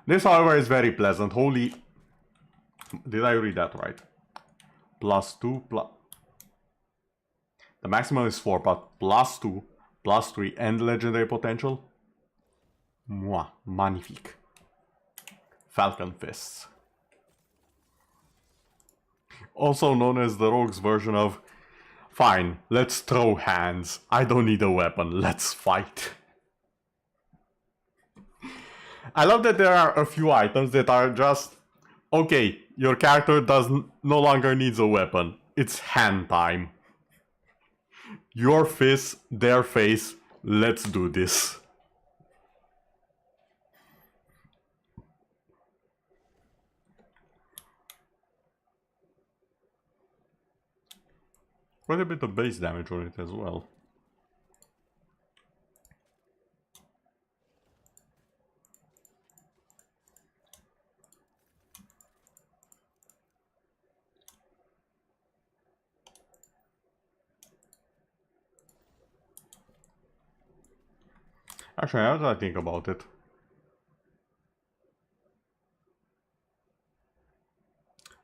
This, however, is very pleasant. Holy... Did I read that right? +2, plus... The maximum is 4, but +2, +3, and legendary potential? Mwah, magnifique. Falcon Fists. Also known as the rogue's version of, fine, let's throw hands. I don't need a weapon, let's fight. I love that there are a few items that are just, okay, your character no longer needs a weapon. It's hand time. Your fist, their face, let's do this. Quite a bit of base damage on it as well. Actually, now that I think about it,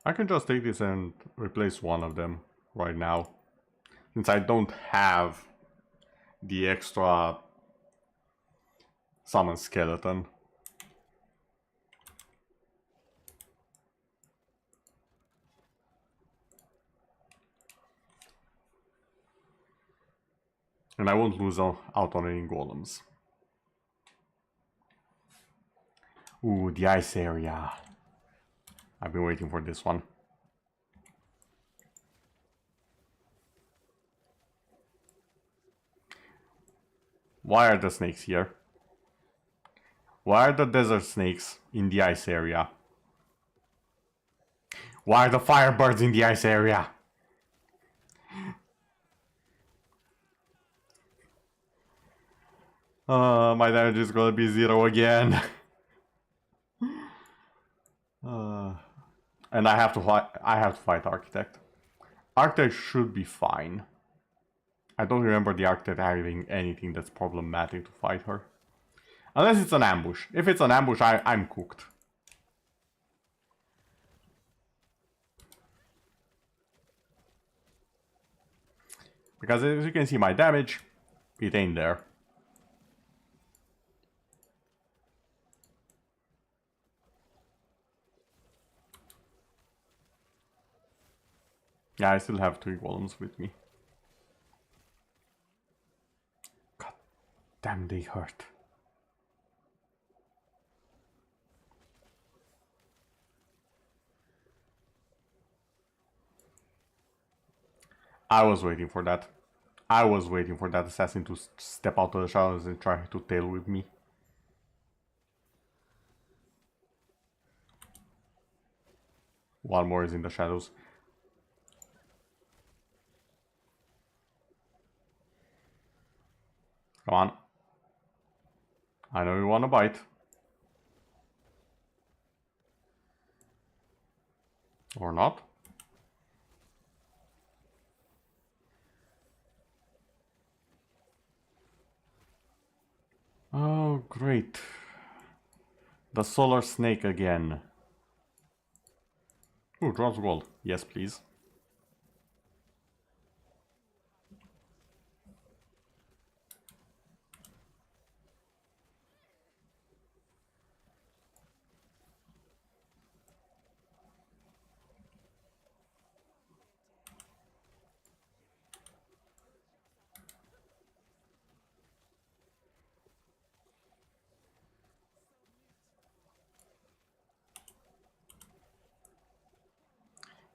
I can just take this and replace one of them right now, since I don't have the extra summon skeleton. And I won't lose out on any golems. Ooh, the ice area. I've been waiting for this one. Why are the snakes here? Why are the desert snakes in the ice area? Why are the firebirds in the ice area? My damage is gonna be 0 again. And I have to fight Architect. Architect should be fine. I don't remember the Architect having anything that's problematic to fight her. Unless it's an ambush. If it's an ambush, I'm cooked. Because as you can see, my damage, it ain't there. Yeah, I still have 3 golems with me. God damn, they hurt. I was waiting for that. I was waiting for that assassin to step out of the shadows and try to tail with me. One more is in the shadows. Come on. I know you want to bite. Or not. Oh, great. The solar snake again. Ooh, drops gold. Yes, please.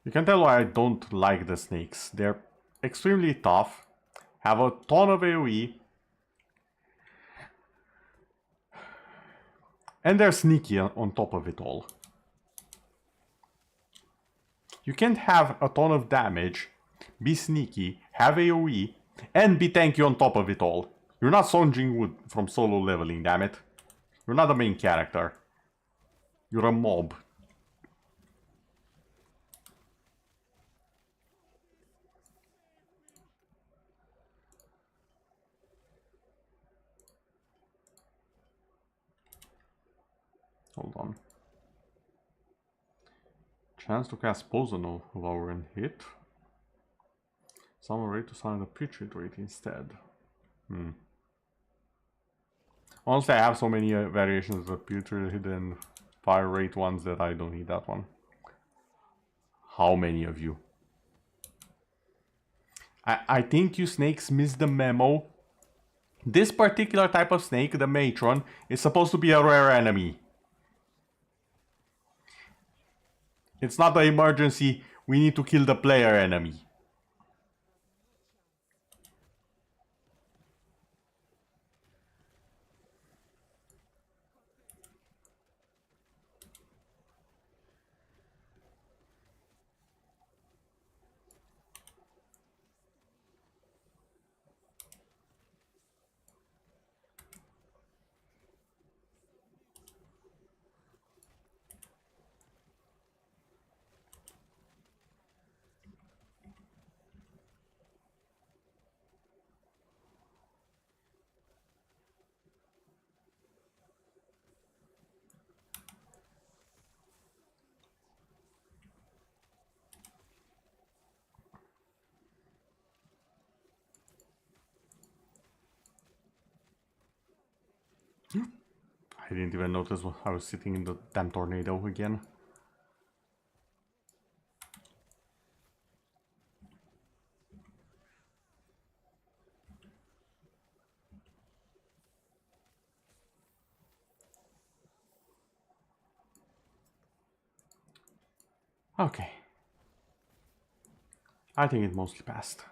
You can tell why I don't like the snakes. They're extremely tough, have a ton of AoE, and they're sneaky on top of it all. You can't have a ton of damage, be sneaky, have AoE, and be tanky on top of it all. You're not Song Jin-Woo from solo leveling, damn it. You're not the main character. You're a mob. Hold on. Chance to cast Poison over and hit. Summon rate to summon a Putrid rate instead. Honestly, I have so many variations of Putrid and Fire rate ones that I don't need that one. How many of you? I think you snakes missed the memo. This particular type of snake, the Matron, is supposed to be a rare enemy. It's not the emergency, we need to kill the player enemy. I didn't even notice I was sitting in the damn tornado again. Okay. I think it mostly passed.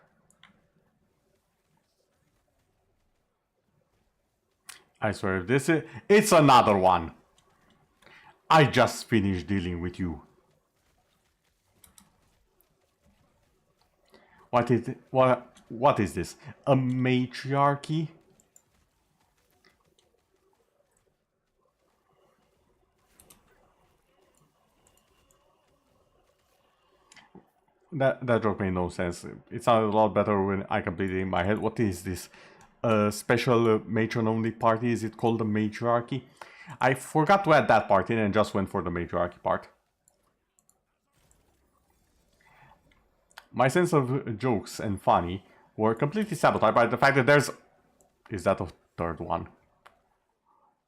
I swear, if this is... It's another one! I just finished dealing with you. What is it? What is this? A matriarchy? That joke made no sense. It sounded a lot better when I completed it in my head. What is this? A special matron-only party? Is it called the matriarchy? I forgot to add that part in and just went for the matriarchy part. My sense of jokes and funny were completely sabotaged by the fact that there's... Is that a third one?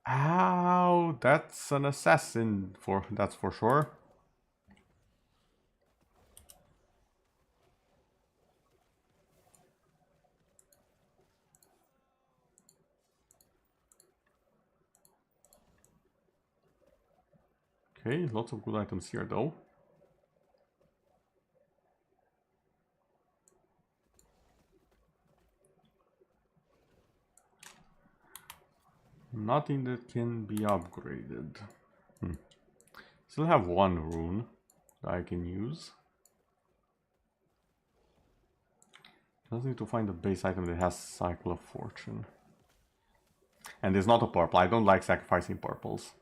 Ow, that's an assassin, that's for sure. Okay, lots of good items here though. Nothing that can be upgraded. Still have one rune that I can use. Just need to find a base item that has Cycle of Fortune. And it's not a purple. I don't like sacrificing purples.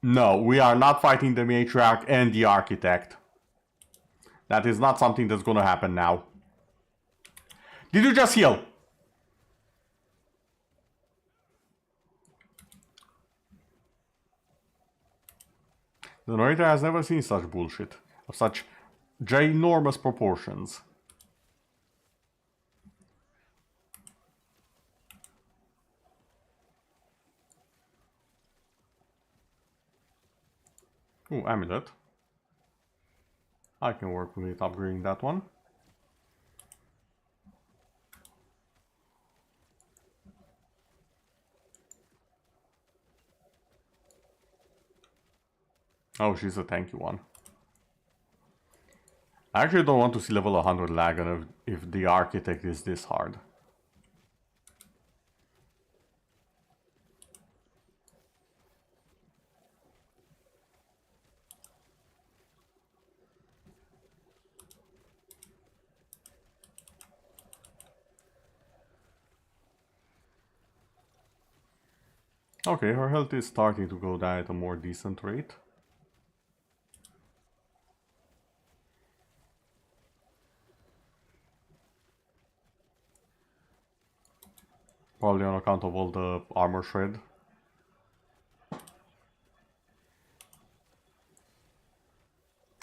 No, we are not fighting the Matriarch and the Architect. That is not something that's gonna happen now. Did you just heal? The narrator has never seen such bullshit. Of such ginormous proportions. Ooh, amulet. I can work with upgrading that one. Oh, she's a tanky one. I actually don't want to see level 100 Lagan if the architect is this hard. Okay, her health is starting to go down at a more decent rate. Probably on account of all the armor shred.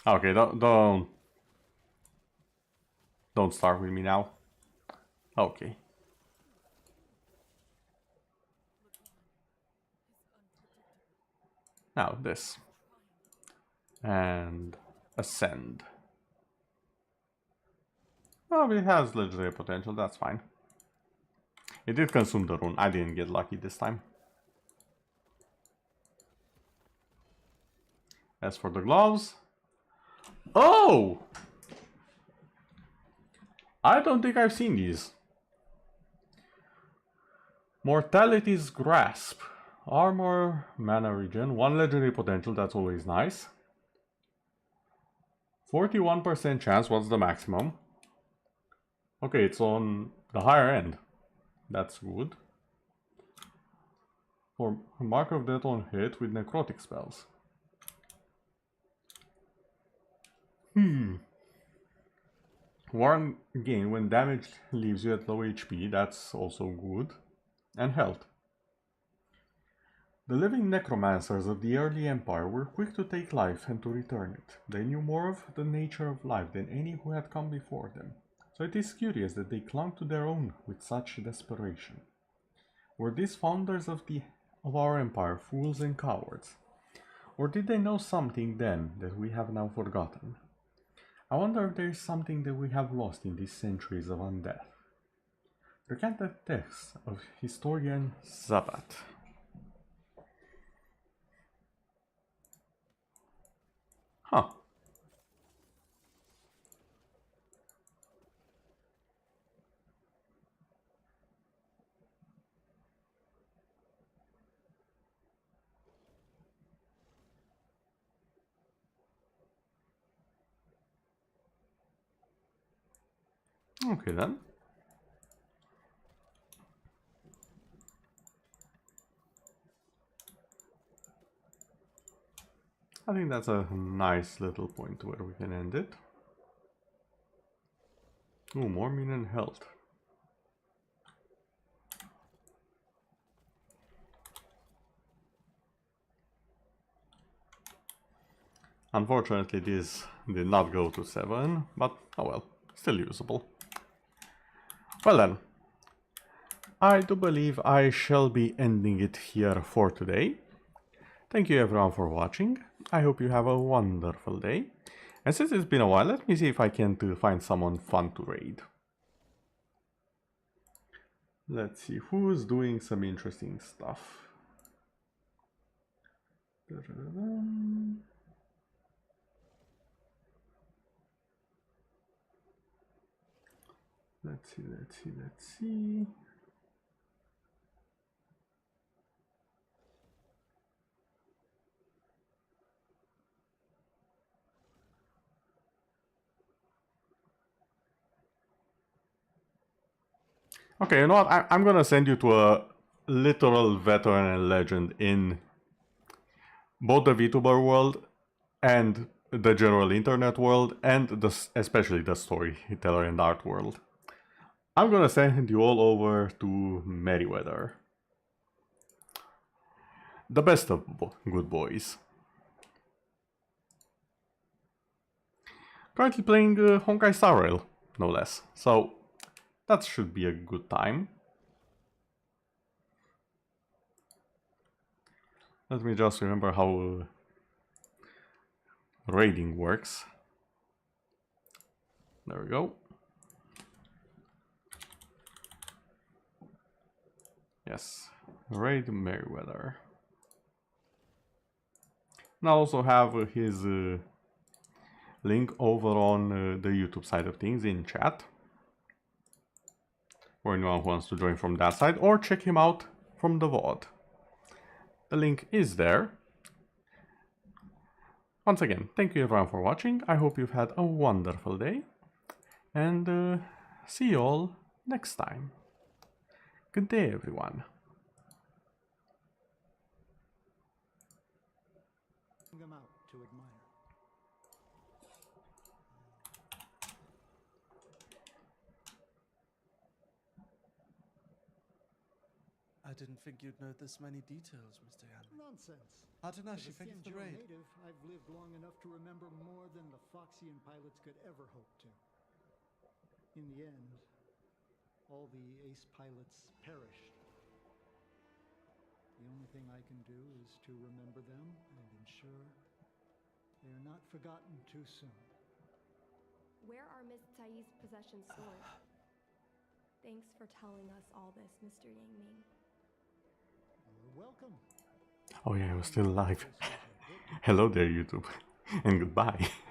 Okay, don't start with me now. Okay. Now this. And ascend. Oh, it has legendary potential, that's fine. It did consume the rune. I didn't get lucky this time. As for the gloves... Oh! I don't think I've seen these. Mortality's Grasp. Armor, mana regen, 1 legendary potential, that's always nice. 41% chance, what's the maximum? Okay, it's on the higher end. That's good. For mark of death on hit with necrotic spells. Warn gain when damage leaves you at low HP, that's also good. And health. The living necromancers of the early empire were quick to take life and to return it. They knew more of the nature of life than any who had come before them. So it is curious that they clung to their own with such desperation. Were these founders of our empire fools and cowards? Or did they know something then that we have now forgotten? I wonder if there is something that we have lost in these centuries of undeath. Recant the text of historian Zabat. Huh. Okay then. I think that's a nice little point where we can end it. Ooh, more mean and health. Unfortunately, this did not go to 7, but oh well, still usable. Well then, I do believe I shall be ending it here for today. Thank you everyone for watching. I hope you have a wonderful day. And since it's been a while, let me see if I can find someone fun to raid. Let's see who's doing some interesting stuff. Let's see. Okay, you know what? I'm gonna send you to a literal veteran and legend in both the VTuber world and the general internet world and especially the storyteller and art world. I'm gonna send you all over to Meriwether. The best of good boys. Currently playing Honkai Star Rail, no less. So that should be a good time. Let me just remember how raiding works. There we go. Yes, raid Meriwether. And I also have his link over on the YouTube side of things in chat. For anyone who wants to join from that side or check him out from the VOD. The link is there. Once again, thank you everyone for watching. I hope you've had a wonderful day. And see you all next time. Good day, everyone. Them out to admire. I didn't think you'd know this many details, Mr. Yanni. Nonsense. Artanashi, As a thank you for the Xianzhou raid. native, I've lived long enough to remember more than the Foxian pilots could ever hope to. In the end, all the ace pilots perished. The only thing I can do is to remember them and ensure they are not forgotten too soon. Where are Miss Tsai's possessions stored? Thanks for telling us all this, Mr. Yang Ming. You're welcome. Oh yeah, I was still alive. Hello there, YouTube. And goodbye.